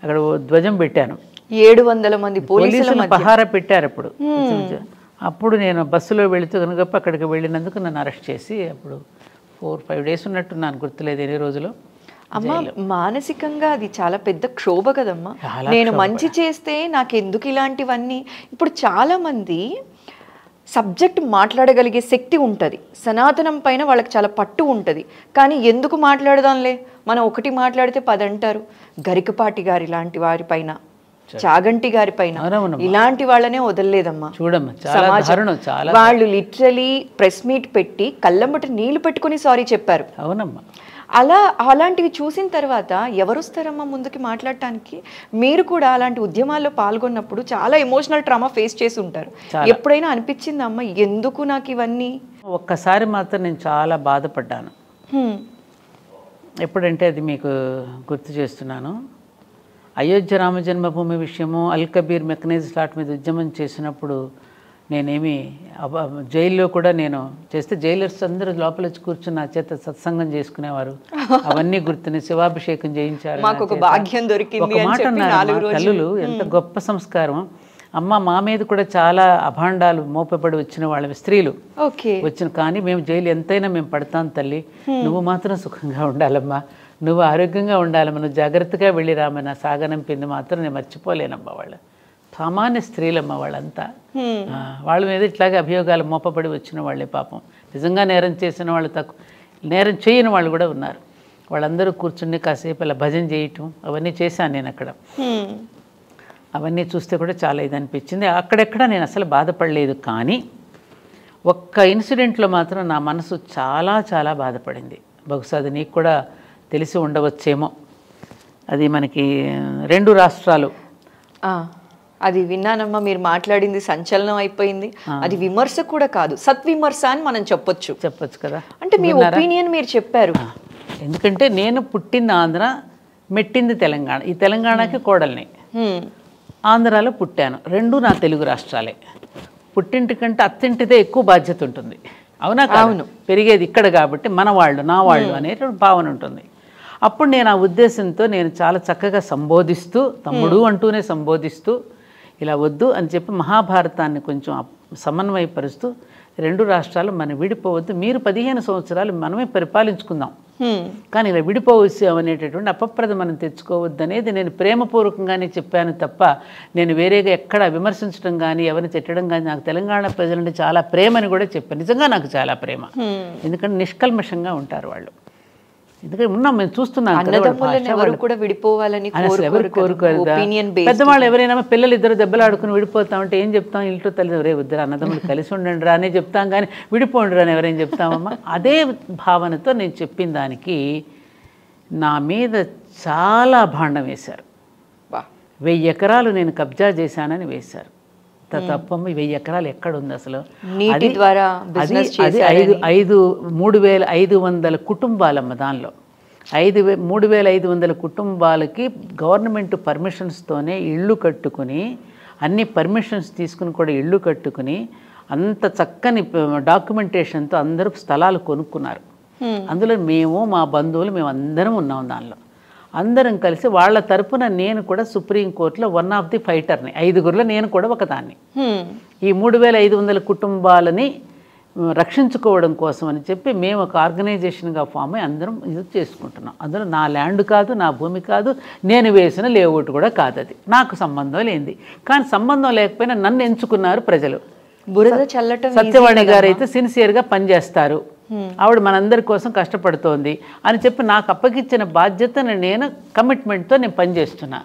అక్కడ ధ్వజం పెట్టాను. 700 మంది పోలీసులు పహారా పెట్టారు అప్పుడు. అప్పుడు నేను బస్సులో వెళుతూ కనుక అక్కడికి వెళ్ళినందుకు నన్ను అరెస్ట్ చేసి అప్పుడు 4-5 డేస్ ఉన్నట్టున్నాను, గుర్తులేదు ఎన్ని రోజులు. అమ్మ, మానసికంగా అది చాలా పెద్ద క్షోభ కదమ్మా. నేను మంచి చేస్తే నాకు ఎందుకు ఇలాంటివన్నీ? ఇప్పుడు చాలా మంది సబ్జెక్ట్ మాట్లాడగలిగే శక్తి ఉంటుంది, సనాతనం పైన వాళ్ళకి చాలా పట్టు ఉంటుంది, కానీ ఎందుకు మాట్లాడదాంలే, మనం ఒకటి మాట్లాడితే 10 అంటారు. గరికపాటి గారి లాంటి వారి పైన, చాగంటి గారి పైన ఇలాంటి వాళ్ళనే వదలలేదమ్మా. చూడమ్మా, వాళ్ళు లిటరలీ ప్రెస్ మీట్ పెట్టి కళ్ళమ్మట నీళ్లు పెట్టుకుని సారీ చెప్పారు. అవునమ్మా. అలాంటివి చూసిన తర్వాత ఎవరు వస్తారమ్మా ముందుకి మాట్లాడటానికి? మీరు కూడా అలాంటి ఉద్యమాల్లో పాల్గొన్నప్పుడు చాలా ఎమోషనల్ ట్రామా ఫేస్ చేసి ఉంటారు. ఎప్పుడైనా అనిపించింది అమ్మ ఎందుకు నాకు ఇవన్నీ? ఒక్కసారి మాత్రం నేను చాలా బాధపడ్డాను. ఎప్పుడంటే అది మీకు గుర్తు చేస్తున్నాను. అయోధ్య రామ జన్మభూమి విషయము, అల్ కబీర్ మెకనైజ్ స్లాట్ మీద ఉద్యమం చేసినప్పుడు నేనేమి జైల్లో కూడా నేను చేస్తే జైలర్స్ అందరూ లోపల వచ్చి కూర్చుని నా చేత సత్సంగం చేసుకునేవారు. అవన్నీ గుర్తుని శివాభిషేకం చేయించారు. ఒక మాట అన్నారు తల్లులు, ఎంత గొప్ప సంస్కారం అమ్మ. మా మీద కూడా చాలా అభాండాలు మోపబడి వచ్చిన వాళ్ళ స్త్రీలు వచ్చిన, కానీ మేము జైలు ఎంతైనా మేము పడతాం తల్లి, నువ్వు మాత్రం సుఖంగా ఉండాలమ్మా, నువ్వు ఆరోగ్యంగా ఉండాలమ్మా, నువ్వు జాగ్రత్తగా వెళ్ళి రామన్న సాగనంపింది మాత్రం నేను మర్చిపోలేనమ్మా. వాళ్ళ సామాన్య స్త్రీలమ్మ వాళ్ళంతా. వాళ్ళ మీద ఇట్లాగే అభియోగాలు మోపబడి వచ్చిన వాళ్ళే పాపం. నిజంగా నేరం చేసిన వాళ్ళు తక్కువ, నేరం చేయని వాళ్ళు కూడా ఉన్నారు. వాళ్ళందరూ కూర్చుని కాసేపు అలా భజన చేయటం అవన్నీ చేశాను నేను అక్కడ. అవన్నీ చూస్తే కూడా చాలా ఇది అనిపించింది. అక్కడెక్కడ నేను అసలు బాధపడలేదు, కానీ ఒక్క ఇన్సిడెంట్లో మాత్రం నా మనసు చాలా చాలా బాధపడింది. బహుశా అది నీకు కూడా తెలిసి ఉండవచ్చేమో. అది మనకి 2 రాష్ట్రాలు. అది విన్నానమ్మా, మీరు మాట్లాడింది సంచలనం అయిపోయింది. అది విమర్శ కూడా కాదు, సత్విమర్శ అని మనం చెప్పొచ్చు కదా. అంటే మీ ఒపీనియన్ మీరు చెప్పారు. ఎందుకంటే నేను పుట్టింది ఆంధ్ర, మెట్టింది తెలంగాణ. ఈ తెలంగాణకి కోడల్ని, ఆంధ్రాలో పుట్టాను. 2 నా తెలుగు రాష్ట్రాలే. పుట్టింటి కంటే అత్తింటిదే ఎక్కువ బాధ్యత ఉంటుంది. అవునా? అవును. పెరిగేది ఇక్కడ కాబట్టి మన వాళ్ళు, నా వాళ్ళు అనేటువంటి భావన ఉంటుంది. అప్పుడు నేను ఆ ఉద్దేశంతో నేను చాలా చక్కగా సంబోధిస్తూ, తమ్ముడు అంటూనే సంబోధిస్తూ, ఇలా వద్దు అని చెప్పి మహాభారతాన్ని కొంచెం సమన్వయపరుస్తూ 2 రాష్ట్రాలు మనం విడిపోవద్దు, మీరు 15 సంవత్సరాలు మనమే పరిపాలించుకుందాం, కానీ ఇలా విడిపోవచ్చాం అనేటటువంటి అపప్రద మనం తెచ్చుకోవద్దు అనేది నేను ప్రేమపూర్వకంగానే చెప్పాను తప్ప నేను వేరేగా ఎక్కడ విమర్శించడం కానీ ఎవరిని తిట్టడం కానీ నాకు తెలంగాణ ప్రజలంటే చాలా ప్రేమని కూడా చెప్పాను. నిజంగా నాకు చాలా ప్రేమ, ఎందుకంటే నిష్కల్మషంగా ఉంటారు వాళ్ళు. ఎందుకంటే ఉన్నాం, మేము చూస్తున్నాం పెద్దవాళ్ళు ఎవరైనా పిల్లలు ఇద్దరు దెబ్బలాడుకుని విడిపోతామంటే ఏం చెప్తాం? ఇంట్లో తల్లి రే ఇద్దరు అన్నదమ్ములు కలిసి ఉండండి రా అనే చెప్తాం, కానీ విడిపోండి రా అని ఎవరైనా చెప్తామమ్మా? అదే భావనతో నేను చెప్పిన దానికి నా మీద చాలా భాండం వేశారు. 1000 ఎకరాలు నేను కబ్జా చేశానని వేశారు. తప్పమ్మ, 1000 ఎకరాలు ఎక్కడుంది అసలు? నీటి ద్వారా అది 3500 కుటుంబాలమ్మ. దానిలో 3500 కుటుంబాలకి గవర్నమెంట్ పర్మిషన్స్తోనే ఇళ్ళు కట్టుకుని, అన్ని పర్మిషన్స్ తీసుకుని కూడా ఇళ్ళు కట్టుకుని, అంత చక్కని డాక్యుమెంటేషన్తో అందరూ స్థలాలు కొనుక్కున్నారు. అందులో మేము మా బంధువులు మేము అందరం ఉన్నాం. దానిలో అందరం కలిసి వాళ్ళ తరపున నేను కూడా సుప్రీంకోర్టులో వన్ ఆఫ్ ది ఫైటర్ని, 5గురిలో నేను కూడా ఒకదాన్ని. ఈ 3500 కుటుంబాలని రక్షించుకోవడం కోసం అని చెప్పి మేము ఒక ఆర్గనైజేషన్గా ఫామ్ అయ్యి అందరం ఇది చేసుకుంటున్నాం. అందులో నా ల్యాండ్ కాదు, నా భూమి కాదు, నేను వేసిన లేఅవుట్ కూడా కాదు, అది నాకు సంబంధం లేనిది. కానీ సంబంధం లేకపోయినా నన్ను ఎంచుకున్నారు ప్రజలు. బురద చల్లటం సత్యవాణి గారు అయితే సిన్సియర్గా పనిచేస్తారు, ఆవిడ మనందరి కోసం కష్టపడుతోంది అని చెప్పి నాకు అప్పగించిన బాధ్యతను నేను కమిట్మెంట్తో నేను పనిచేస్తున్నా.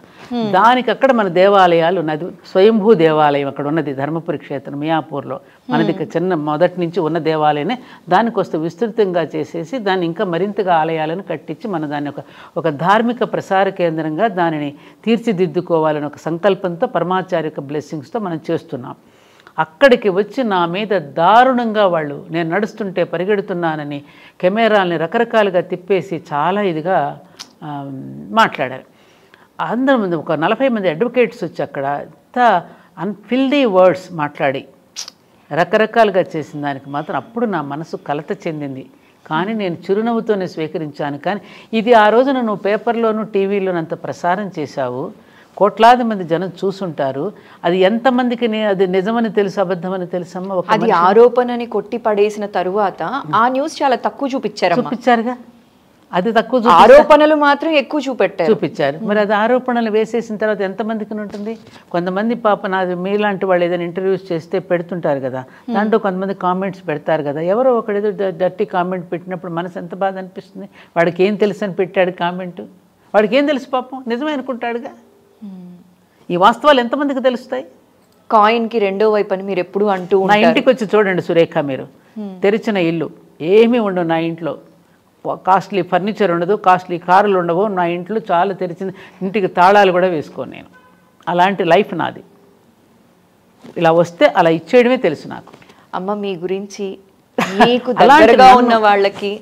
దానికి అక్కడ మన దేవాలయాలు ఉన్నది, స్వయంభూ దేవాలయం అక్కడ ఉన్నది, ధర్మపురి క్షేత్రం మియాపూర్లో మనది చిన్న మొదటి నుంచి ఉన్న దేవాలయమే. దానికొస్తే విస్తృతంగా చేసేసి దాన్ని ఇంకా మరింతగా ఆలయాలను కట్టించి మన దాన్ని ఒక ధార్మిక ప్రసార కేంద్రంగా దానిని తీర్చిదిద్దుకోవాలని ఒక సంకల్పంతో పరమాచార్య బ్లెస్సింగ్స్తో మనం చేస్తున్నాం. అక్కడికి వచ్చి నా మీద దారుణంగా వాళ్ళు నేను నడుస్తుంటే పరిగెడుతున్నానని కెమెరాల్ని రకరకాలుగా తిప్పేసి చాలా ఇదిగా మాట్లాడారు. అందరి ముందు ఒక 40 మంది అడ్వకేట్స్ వచ్చి అక్కడ అంత అన్ఫిల్డీ వర్డ్స్ మాట్లాడి రకరకాలుగా చేసిన దానికి మాత్రం అప్పుడు నా మనసు కలత చెందింది. కానీ నేను చిరునవ్వుతోనే స్వీకరించాను. కానీ ఇది ఆ రోజున నువ్వు పేపర్లోనూ టీవీలోనూ అంత ప్రసారం చేశావు, కోట్లాది మంది జనం చూసుంటారు, అది ఎంతమందికి అది నిజమని తెలుసు అబద్ధమని తెలుసమ్మా? అది ఆరోపణని కొట్టి పడేసిన తరువాత ఆ న్యూస్ చాలా తక్కువ చూపించారుగా. అది తక్కువ, ఆరోపణలు మాత్రం ఎక్కువ చూపించారు. మరి అది ఆరోపణలు వేసేసిన తర్వాత ఎంతమందికి ఉంటుంది? కొంతమంది పాప నాది మీలాంటి వాళ్ళు ఏదైనా ఇంటర్వ్యూస్ చేస్తే పెడుతుంటారు కదా, దాంట్లో కొంతమంది కామెంట్స్ పెడతారు కదా. ఎవరో ఒకడు ఏదో డర్టీ కామెంట్ పెట్టినప్పుడు మనసు ఎంత బాధ అనిపిస్తుంది. వాడికి ఏం తెలుసు అని పెట్టాడు కామెంట్, వాడికి ఏం తెలుసు పాపం, నిజమే అనుకుంటాడుగా. ఈ వాస్తవాలు ఎంతమందికి తెలుస్తాయి? కాయిన్కి రెండో వైపు అని మీరు ఎప్పుడు అంటూ నా ఇంటికి వచ్చి చూడండి సురేఖ, మీరు తెరిచిన ఇల్లు ఏమీ ఉండవు నా ఇంట్లో, కాస్ట్లీ ఫర్నిచర్ ఉండదు, కాస్ట్లీ కారులు ఉండవు నా ఇంట్లో. చాలా తెరిచిన ఇంటికి తాళాలు కూడా వేసుకోను నేను. అలాంటి లైఫ్ నాది. ఇలా వస్తే అలా ఇచ్చేయడమే తెలుసు నాకు. అమ్మ మీ గురించి మీకు దగ్గరగా ఉన్న వాళ్ళకి,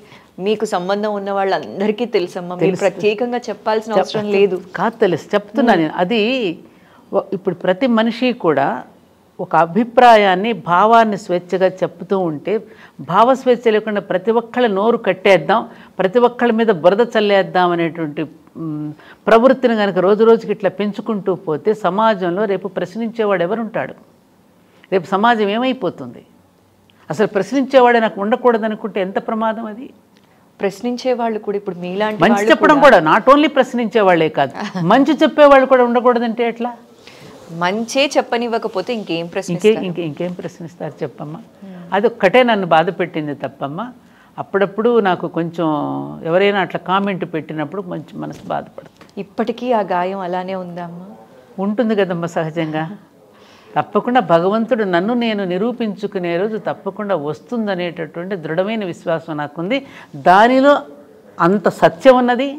మీకు సంబంధం ఉన్న వాళ్ళందరికీ తెలుసమ్మా, మీరు ప్రత్యేకంగా చెప్పాల్సిన అవసరం లేదు. కాదు, తెలుసు, చెప్తున్నా నేను. అది ఇప్పుడు ప్రతి మనిషి కూడా ఒక అభిప్రాయాన్ని, భావాన్ని స్వేచ్ఛగా చెప్తూ ఉంటే, భావస్వేచ్ఛ లేకుండా ప్రతి ఒక్కళ్ళ నోరు కట్టేద్దాం, ప్రతి ఒక్కళ్ళ మీద బురద చల్లేద్దాం అనేటువంటి ప్రవృత్తిని కనుక రోజు రోజుకి ఇట్లా పెంచుకుంటూ పోతే సమాజంలో రేపు ప్రశ్నించేవాడు ఎవరుంటాడు? రేపు సమాజం ఏమైపోతుంది? అసలు ప్రశ్నించేవాడే నాకు ఉండకూడదు అనుకుంటే ఎంత ప్రమాదం అది. ప్రశ్నించే వాళ్ళు కూడా ఇప్పుడు మీలాంటి మంచి చెప్పడం కూడా, నాట్ ఓన్లీ ప్రశ్నించే వాళ్ళే కాదు, మంచి చెప్పేవాళ్ళు కూడా ఉండకూడదంటే ఎట్లా? మంచే చెప్పనివ్వకపోతే ఇంకేం ప్రశ్నిస్తారు చెప్పమ్మా? అది ఒక్కటే నన్ను బాధ పెట్టింది తప్పమ్మా. అప్పుడప్పుడు నాకు కొంచెం ఎవరైనా అట్లా కామెంట్ పెట్టినప్పుడు కొంచెం మనసు బాధపడుతుంది. ఇప్పటికీ ఆ గాయం అలానే ఉందమ్మా? ఉంటుంది కదమ్మా సహజంగా. తప్పకుండా భగవంతుడు నన్ను నేను నిరూపించుకునే రోజు తప్పకుండా వస్తుందనేటటువంటి దృఢమైన విశ్వాసం నాకుంది. దానిలో అంత సత్యం ఉన్నది,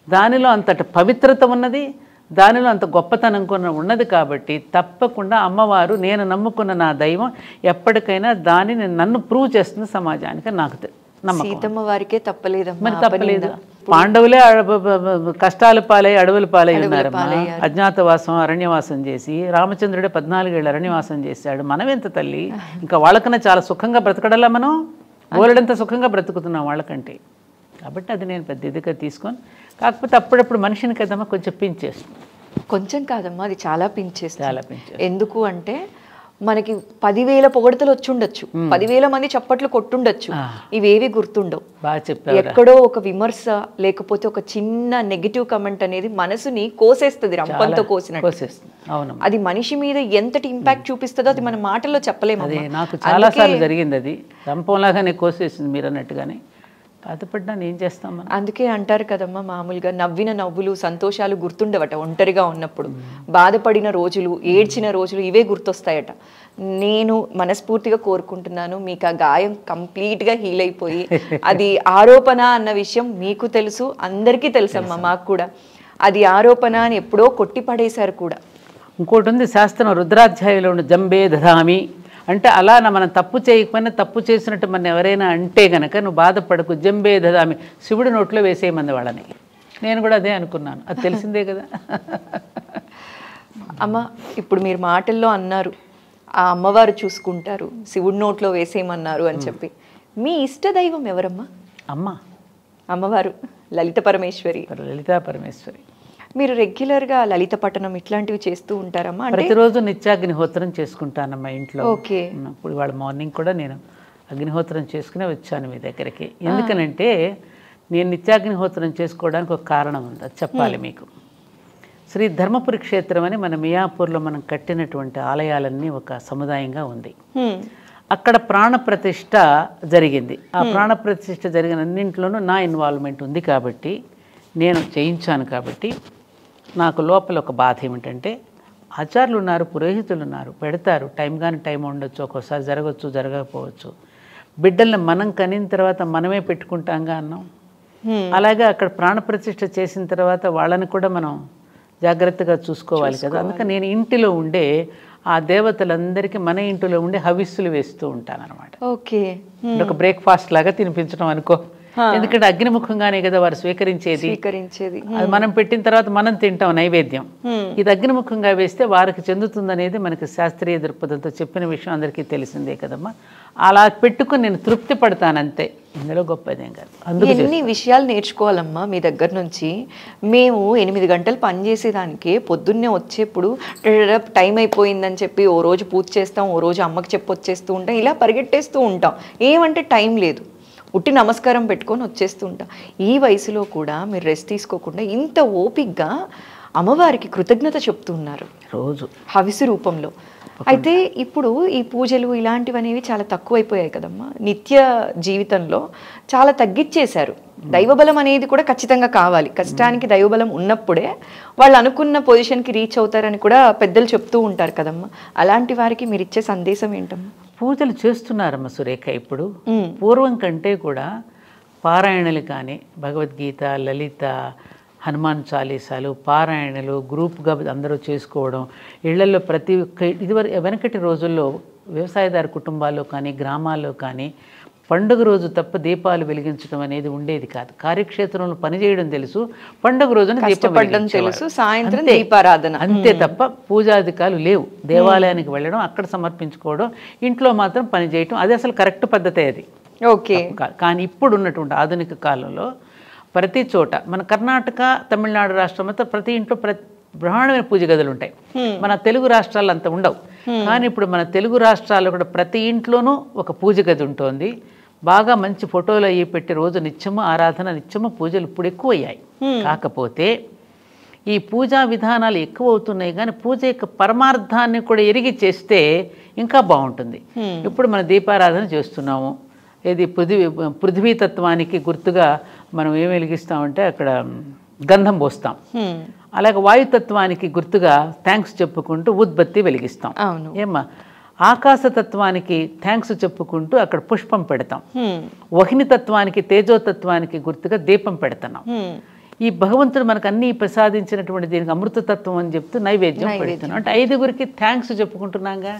దానిలో అంతటి పవిత్రత ఉన్నది, దానిలో అంత గొప్పతనం కూడా ఉన్నది. కాబట్టి తప్పకుండా అమ్మవారు, నేను నమ్ముకున్న నా దైవం ఎప్పటికైనా దానిని నన్ను ప్రూవ్ చేస్తుంది సమాజానికి. నాకు నమ్మకం. సీతమ్మ వారికే తప్పలేదమ్మా. మరి తప్పలేదు. పాండవులే కష్టాల పాలై అడవుల పాలై ఉన్నారమ్మా. అజ్ఞాతవాసం, అరణ్యవాసం చేసి, రామచంద్రుడే 14 ఏళ్ళు అరణ్యవాసం చేశాడు. మనమెంత తల్లి, ఇంకా వాళ్ళకన్నా చాలా సుఖంగా బ్రతకడలా మనం? బోలెడంత సుఖంగా బ్రతుకుతున్నాం వాళ్ళకంటే. కాబట్టి అది నేను పెద్ద ఇదిగా తీసుకొని, కాకపోతే అప్పుడప్పుడు మనిషిని కదమ్మా కొంచెం పించేస్తుంది. కొంచెం కాదమ్మా, అది చాలా పించేస్తుంది. ఎందుకు అంటే మనకి 10,000 పొగడతలు వచ్చుండొచ్చు, 10,000 మంది చప్పట్లు కొట్టుండొచ్చు, ఇవేవి గుర్తుండవు. బాగా చెప్పారు. ఎక్కడో ఒక విమర్శ లేకపోతే ఒక చిన్న నెగిటివ్ కమెంట్ అనేది మనసుని కోసేస్తుంది, రంపంతో కోసినట్టు. అవును, అది మనిషి మీద ఎంతటి ఇంపాక్ట్ చూపిస్తుందో అది మన మాటల్లో చెప్పలేము. అది నాకు చాలా సార్లు జరిగింది, అది రంపంలాగానే కోసేసింది మీరు అన్నట్టుగానే. బాధపడ్డా ఏం చేస్తాం మనం. అందుకే అంటారు కదమ్మా, మామూలుగా నవ్విన నవ్వులు సంతోషాలు గుర్తుండవట ఒంటరిగా ఉన్నప్పుడు, బాధపడిన రోజులు ఏడ్చిన రోజులు ఇవే గుర్తొస్తాయట. నేను మనస్ఫూర్తిగా కోరుకుంటున్నాను మీకు ఆ గాయం కంప్లీట్గా హీల్ అయిపోయి, అది ఆరోపణ అన్న విషయం మీకు తెలుసు, అందరికీ తెలుసమ్మా, మాకు కూడా అది ఆరోపణ అని ఎప్పుడో కొట్టి పడేశారు కూడా. ఇంకోటి ఉంది శాస్త్రం, రుద్రాధ్యాయంలో ఉన్న జంబే దధామి అంటే అలా మనం తప్పు చేయకపోయినా తప్పు చేసినట్టు మన ఎవరైనా అంటే గనక నువ్వు బాధపడకు, జంబే దధామి శివుడి నోట్లో వేసేయమంది వాళ్ళని. నేను కూడా అదే అనుకున్నాను, అది తెలిసిందే కదా. అమ్మ ఇప్పుడు మీరు మాటల్లో అన్నారు ఆ అమ్మవారు చూసుకుంటారు, శివుడి నోట్లో వేసేయమన్నారు అని చెప్పి, మీ ఇష్ట దైవం ఎవరమ్మా? అమ్మవారు లలిత పరమేశ్వరి. లలితా పరమేశ్వరి. మీరు రెగ్యులర్గా లలిత పఠనం ఇట్లాంటివి చేస్తూ ఉంటారమ్మా? ప్రతిరోజు నిత్యాగ్నిహోత్రం చేసుకుంటానమ్మా ఇంట్లో. ఓకే. ఇప్పుడు ఇవాళ మార్నింగ్ కూడా నేను అగ్నిహోత్రం చేసుకునే వచ్చాను మీ దగ్గరికి. ఎందుకనంటే నేను నిత్యాగ్నిహోత్రం చేసుకోవడానికి ఒక కారణం ఉంది, అది చెప్పాలి మీకు. శ్రీ ధర్మపురి క్షేత్రం అని మన మియాపూర్లో మనం కట్టినటువంటి ఆలయాలన్నీ ఒక సముదాయంగా ఉంది. అక్కడ ప్రాణప్రతిష్ఠ జరిగింది. ఆ ప్రాణప్రతిష్ఠ జరిగిన అన్నింటిలోనూ నా ఇన్వాల్వ్మెంట్ ఉంది కాబట్టి, నేను చేయించాను కాబట్టి, నాకు లోపల ఒక బాధ ఏమిటంటే ఆచార్యులు ఉన్నారు, పురోహితులు ఉన్నారు, పెడతారు, టైం కానీ టైం ఉండొచ్చు, ఒక్కోసారి జరగవచ్చు జరగకపోవచ్చు. బిడ్డల్ని మనం కనిన తర్వాత మనమే పెట్టుకుంటాంగా అన్నాం. అలాగే అక్కడ ప్రాణప్రతిష్ఠ చేసిన తర్వాత వాళ్ళని కూడా మనం జాగ్రత్తగా చూసుకోవాలి కదా. అందుకని నేను ఇంటిలో ఉండే ఆ దేవతలందరికీ మన ఇంటిలో ఉండే హవిస్సులు వేస్తూ ఉంటాను అనమాట. ఓకే. ఒక బ్రేక్ఫాస్ట్ లాగా తినిపించడం అనుకో, ఎందుకంటే అగ్నిముఖంగానే కదా వారు స్వీకరించేది. అది మనం పెట్టిన తర్వాత మనం తింటాం నైవేద్యం. ఇది అగ్నిముఖంగా వేస్తే వారికి చెందుతుందనేది మనకి శాస్త్రీయ దృక్పథంతో చెప్పిన విషయం అందరికీ తెలిసిందే కదమ్మా. అలా పెట్టుకుని నేను తృప్తి పడతానంతే, ఇందులో గొప్పదేం కాదు. అందుకే ఎన్ని విషయాలు నేర్చుకోవాలమ్మా మీ దగ్గర నుంచి. మేము 8 గంటలు పనిచేసేదానికి పొద్దున్నే వచ్చేప్పుడు టైం అయిపోయిందని చెప్పి ఓ రోజు పూజ చేస్తాం, ఓ రోజు అమ్మకి చెప్పొచ్చేస్తూ ఉంటాం, ఇలా పరిగెట్టేస్తూ ఉంటాం. ఏమంటే టైం లేదు, ఉట్టి నమస్కారం పెట్టుకొని వచ్చేస్తూ ఉంటాం. ఈ వయసులో కూడా మీరు రెస్ట్ తీసుకోకుండా ఇంత ఓపిక్గా అమ్మవారికి కృతజ్ఞత చెప్తున్నారు రోజు హవిసు రూపంలో. అయితే ఇప్పుడు ఈ పూజలు ఇలాంటివనేవి చాలా తక్కువైపోయాయి కదమ్మా, నిత్య జీవితంలో చాలా తగ్గించేశారు. దైవబలం అనేది కూడా ఖచ్చితంగా కావాలి, కష్టానికి దైవబలం ఉన్నప్పుడే వాళ్ళు అనుకున్న పొజిషన్కి రీచ్ అవుతారని కూడా పెద్దలు చెప్తూ ఉంటారు కదమ్మా. అలాంటి వారికి మీరు ఇచ్చే సందేశం ఏంటమ్మా? పూజలు చేస్తున్నారమ్మ సురేఖ ఇప్పుడు, పూర్వం కంటే కూడా పారాయణలు కానీ భగవద్గీత, లలిత, హనుమాన్ చాలీసాలు, పారాయణలు గ్రూప్గా అందరూ చేసుకోవడం, ఇళ్లలో ప్రతి ఒక్క వెనకటి రోజుల్లో వ్యవసాయదారు కుటుంబాల్లో కానీ గ్రామాల్లో కానీ పండుగ రోజు తప్ప దీపాలు వెలిగించడం అనేది ఉండేది కాదు. కార్యక్షేత్రంలో పనిచేయడం తెలుసు, పండుగ రోజున దీపం తెలుసు, సాయంత్రం దీపారాధన అంతే తప్ప పూజాధికాలు లేవు. దేవాలయానికి వెళ్ళడం, అక్కడ సమర్పించుకోవడం, ఇంట్లో మాత్రం పని చేయటం, అది అసలు కరెక్ట్ పద్ధతే అది. ఓకే. కానీ ఇప్పుడు ఉన్నటువంటి ఆధునిక కాలంలో ప్రతి చోట మన కర్ణాటక, తమిళనాడు రాష్ట్రం అంతా ప్రతి ఇంట్లో బ్రహ్మాండమైన పూజ గదులు ఉంటాయి. మన తెలుగు రాష్ట్రాలు అంత ఉండవు. కానీ ఇప్పుడు మన తెలుగు రాష్ట్రాల్లో కూడా ప్రతి ఇంట్లోనూ ఒక పూజ గది ఉంటుంది. బాగా మంచి ఫోటోలు అయ్యి పెట్టి రోజు నిత్యము ఆరాధన, నిత్యము పూజలు ఇప్పుడు ఎక్కువ అయ్యాయి. కాకపోతే ఈ పూజా విధానాలు ఎక్కువ అవుతున్నాయి, కానీ పూజ యొక్క పరమార్థాన్ని కూడా ఎరిగి చేస్తే ఇంకా బాగుంటుంది. ఇప్పుడు మన దీపారాధన చేస్తున్నాము, ఇది పృథ్వీతత్వానికి గుర్తుగా మనం ఏం వెలిగిస్తామంటే అక్కడ గంధం పోస్తాం. అలాగే వాయుతత్వానికి గుర్తుగా థ్యాంక్స్ చెప్పుకుంటూ ఉద్బత్తి వెలిగిస్తాం. ఏమ్మా, ఆకాశతత్వానికి థ్యాంక్స్ చెప్పుకుంటూ అక్కడ పుష్పం పెడతాం. వహిని తత్వానికి, తేజోతత్వానికి గుర్తుగా దీపం పెడుతున్నాం. ఈ భగవంతుడు మనకు అన్ని ప్రసాదించినటువంటి దీనికి అమృతతత్వం అని చెప్తూ నైవేద్యం పెడుతున్నాం. అంటే 5గురికి థ్యాంక్స్ చెప్పుకుంటున్నాగా.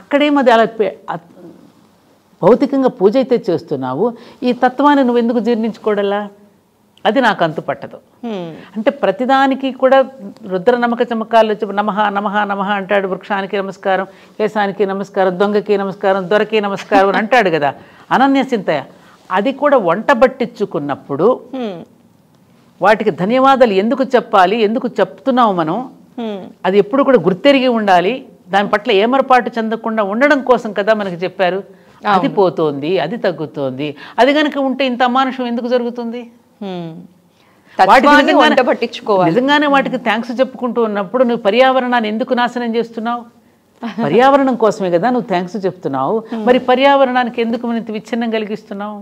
అక్కడేమది అలా భౌతికంగా పూజ అయితే చేస్తున్నావు, ఈ తత్వాన్ని నువ్వు ఎందుకు జీర్ణించుకోవడలా? అది నాకు అంతు పట్టదు. అంటే ప్రతిదానికి కూడా రుద్ర నమక చమకాలు వచ్చి నమః నమః నమః అంటాడు. వృక్షానికి నమస్కారం, కేశానికి నమస్కారం, దొంగకి నమస్కారం, దొరకి నమస్కారం అని అంటాడు కదా. అనన్య చింతయ అది కూడా వంట పట్టించుకున్నప్పుడు వాటికి ధన్యవాదాలు ఎందుకు చెప్పాలి, ఎందుకు చెప్తున్నావు మనం, అది ఎప్పుడు కూడా గుర్తెరిగి ఉండాలి. దాని పట్ల ఏమరపాటు చెందకుండా ఉండడం కోసం కదా మనకి చెప్పారు. అది పోతోంది, అది తగ్గుతోంది. అది కనుక ఉంటే ఇంత అమానుషం ఎందుకు జరుగుతుంది? నిజంగానే వాటికి థ్యాంక్స్ చెప్పుకుంటూ ఉన్నప్పుడు నువ్వు పర్యావరణాన్ని ఎందుకు నాశనం చేస్తున్నావు? పర్యావరణం కోసమే కదా నువ్వు థ్యాంక్స్ చెప్తున్నావు. మరి పర్యావరణానికి ఎందుకు ఇంత విచ్ఛిన్నం కలిగిస్తున్నావు?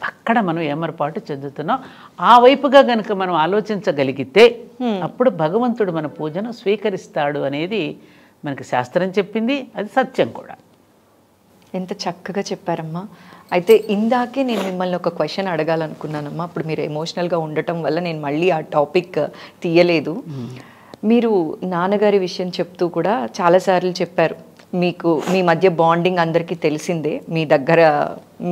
అక్కడ మనం ఏమరపాటు చెందుతున్నాం. ఆ వైపుగా కనుక మనం ఆలోచించగలిగితే అప్పుడు భగవంతుడు మన పూజను స్వీకరిస్తాడు అనేది మనకి శాస్త్రం చెప్పింది. అది సత్యం కూడా. ఎంత చక్కగా చెప్పారమ్మా. అయితే ఇందాకే నేను మిమ్మల్ని ఒక క్వశ్చన్ అడగాలనుకున్నానమ్మా. అప్పుడు మీరు ఎమోషనల్గా ఉండటం వల్ల నేను మళ్ళీ ఆ టాపిక్ తీయలేదు. మీరు నాన్నగారి విషయం చెప్తూ కూడా చాలాసార్లు చెప్పారు, మీకు మీ మధ్య బాండింగ్ అందరికీ తెలిసిందే, మీ దగ్గర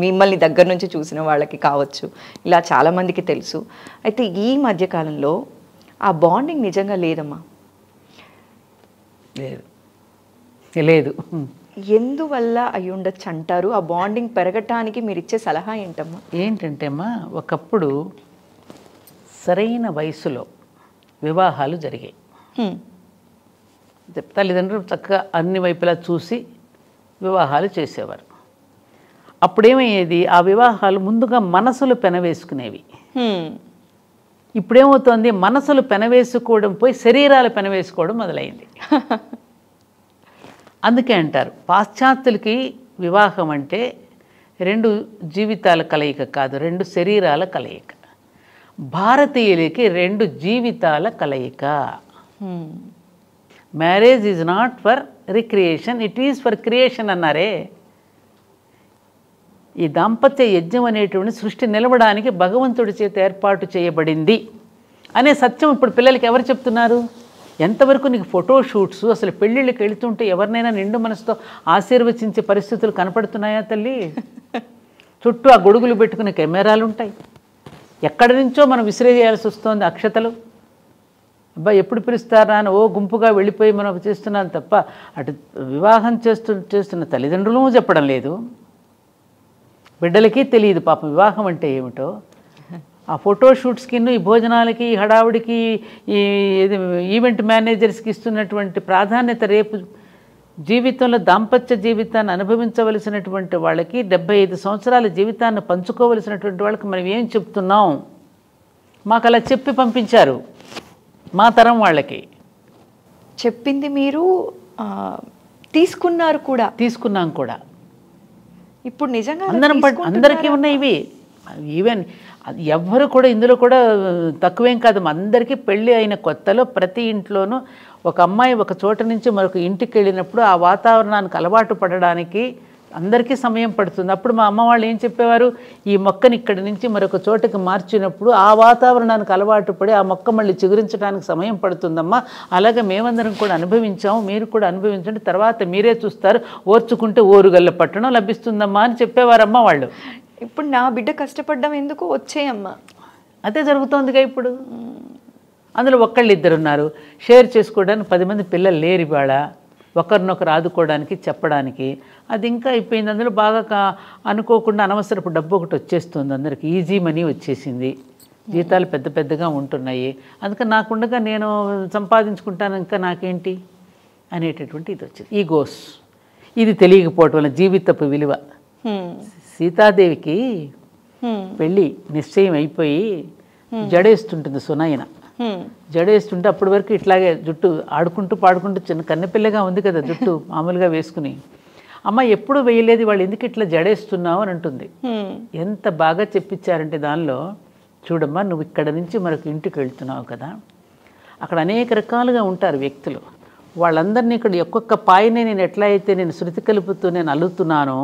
మిమ్మల్ని దగ్గర నుంచి చూసిన వాళ్ళకి కావచ్చు, ఇలా చాలామందికి తెలుసు. అయితే ఈ మధ్యకాలంలో ఆ బాండింగ్ నిజంగా లేదమ్మా. లేదు. ఎందువల్ల అయి ఉండొచ్చు అంటారు? ఆ బాండింగ్ పెరగటానికి మీరు ఇచ్చే సలహా ఏంటమ్మా? ఏంటంటే అమ్మా, ఒకప్పుడు సరైన వయసులో వివాహాలు జరిగాయి. తల్లిదండ్రులు చక్కగా అన్ని వైపులా చూసి వివాహాలు చేసేవారు. అప్పుడేమయ్యేది, ఆ వివాహాలు ముందుగా మనసులు పెనవేసుకునేవి. ఇప్పుడేమవుతోంది, మనసులు పెనవేసుకోవడం పోయి శరీరాలు పెనవేసుకోవడం మొదలైంది. అందుకే అంటారు పాశ్చాత్యులకి వివాహం అంటే 2 జీవితాల కలయిక కాదు, 2 శరీరాల కలయిక. భారతీయులకి 2 జీవితాల కలయిక. Marriage is not for recreation, it is for creation అన్నారే. ఈ దాంపత్య యజ్ఞం అనేటువంటి సృష్టి నిలవడానికి భగవంతుడి చేత ఏర్పాటు చేయబడింది అనే సత్యం ఇప్పుడు పిల్లలకి ఎవరు చెప్తున్నారు? ఎంతవరకు నీకు ఫోటోషూట్స్, అసలు పెళ్ళిళ్ళకి వెళుతుంటే ఎవరినైనా నిండు మనసుతో ఆశీర్వచించే పరిస్థితులు కనపడుతున్నాయా తల్లి? చుట్టూ ఆ గొడుగులు పెట్టుకునే కెమెరాలు ఉంటాయి. ఎక్కడి నుంచో మనం విసిరేయాల్సి వస్తుంది అక్షతలు. అబ్బా ఎప్పుడు పిలుస్తారా అని గుంపుగా వెళ్ళిపోయి మనం చేస్తున్నాం తప్ప అటు వివాహం చేస్తున్న తల్లిదండ్రులు చెప్పడం లేదు. బిడ్డలకి తెలియదు పాపం వివాహం అంటే ఏమిటో. ఆ ఫోటోషూట్స్కి, ఈ భోజనాలకి, ఈ హడావుడికి, ఈ ఈవెంట్ మేనేజర్స్కి ఇస్తున్నటువంటి ప్రాధాన్యత రేపు జీవితంలో దాంపత్య జీవితాన్ని అనుభవించవలసినటువంటి వాళ్ళకి, 75 సంవత్సరాల జీవితాన్ని పంచుకోవలసినటువంటి వాళ్ళకి మనం ఏం చెప్తున్నాం? మాకు అలా చెప్పి పంపించారు మా తరం వాళ్ళకి. చెప్పింది మీరు తీసుకున్నారు కూడా. తీసుకున్నాం కూడా. ఇప్పుడు నిజంగా అందరికీ ఉన్నాయి ఇవి. ఈవెన్ ఎవ్వరు కూడా ఇందులో కూడా తక్కువేం కాదు. అందరికీ పెళ్ళి అయిన కొత్తలో ప్రతి ఇంట్లోనూ ఒక అమ్మాయి ఒక చోట నుంచి మరొక ఇంటికి వెళ్ళినప్పుడు ఆ వాతావరణానికి అలవాటు పడడానికి అందరికీ సమయం పడుతుంది. అప్పుడు మా అమ్మ వాళ్ళు ఏం చెప్పేవారు, ఈ మొక్కని ఇక్కడి నుంచి మరొక చోటకి మార్చినప్పుడు ఆ వాతావరణానికి అలవాటు పడి ఆ మొక్క మళ్ళీ చిగురించడానికి సమయం పడుతుందమ్మా. అలాగే మేమందరం కూడా అనుభవించాము, మీరు కూడా అనుభవించండి, తర్వాత మీరే చూస్తారు, ఓర్చుకుంటే ఓరుగల్ల పట్టణం లభిస్తుందమ్మా అని చెప్పేవారమ్మ వాళ్ళు. ఇప్పుడు నా బిడ్డ కష్టపడ్డం ఎందుకు, వచ్చేయమ్మా. అదే జరుగుతోందిగా ఇప్పుడు. అందులో ఒకళ్ళిద్దరు ఉన్నారు, షేర్ చేసుకోవడానికి 10 మంది పిల్లలు లేరు ఇవాళ, ఒకరినొకరు ఆదుకోవడానికి చెప్పడానికి. అది ఇంకా అయిపోయింది. అందులో బాగా అనుకోకుండా అనవసరపు డబ్బు ఒకటి వచ్చేస్తుంది అందరికి, ఈజీ మనీ వచ్చేసింది, జీతాలు పెద్ద పెద్దగా ఉంటున్నాయి, అందుకని నాకుండగా నేను సంపాదించుకుంటాను ఇంకా నాకేంటి అనేటటువంటి ఇది వచ్చింది. ఈగోస్. ఇది తెలియకపోవటం వల్ల జీవితపు విలువ. సీతాదేవికి పెళ్ళి నిశ్చయం అయిపోయి జడేస్తుంటుంది సునయన. జడేస్తుంటే అప్పటి వరకు ఇట్లాగే జుట్టు ఆడుకుంటూ పాడుకుంటూ చిన్న కన్నెపిల్లగా ఉంది కదా జుట్టు మామూలుగా వేసుకుని, అమ్మ ఎప్పుడు వేయలేదు, వాళ్ళు ఎందుకు ఇట్లా జడేస్తున్నావు అని అంటుంది. ఎంత బాగా చెప్పించారంటే దానిలో, చూడమ్మా నువ్వు ఇక్కడ నుంచి మరొక ఇంటికి వెళ్తున్నావు కదా, అక్కడ అనేక రకాలుగా ఉంటారు వ్యక్తులు, వాళ్ళందరినీ ఇక్కడ ఒక్కొక్క పాయనే నేను ఎట్లా అయితే నేను శృతి కలుపుతూ నేను అల్లుతున్నానో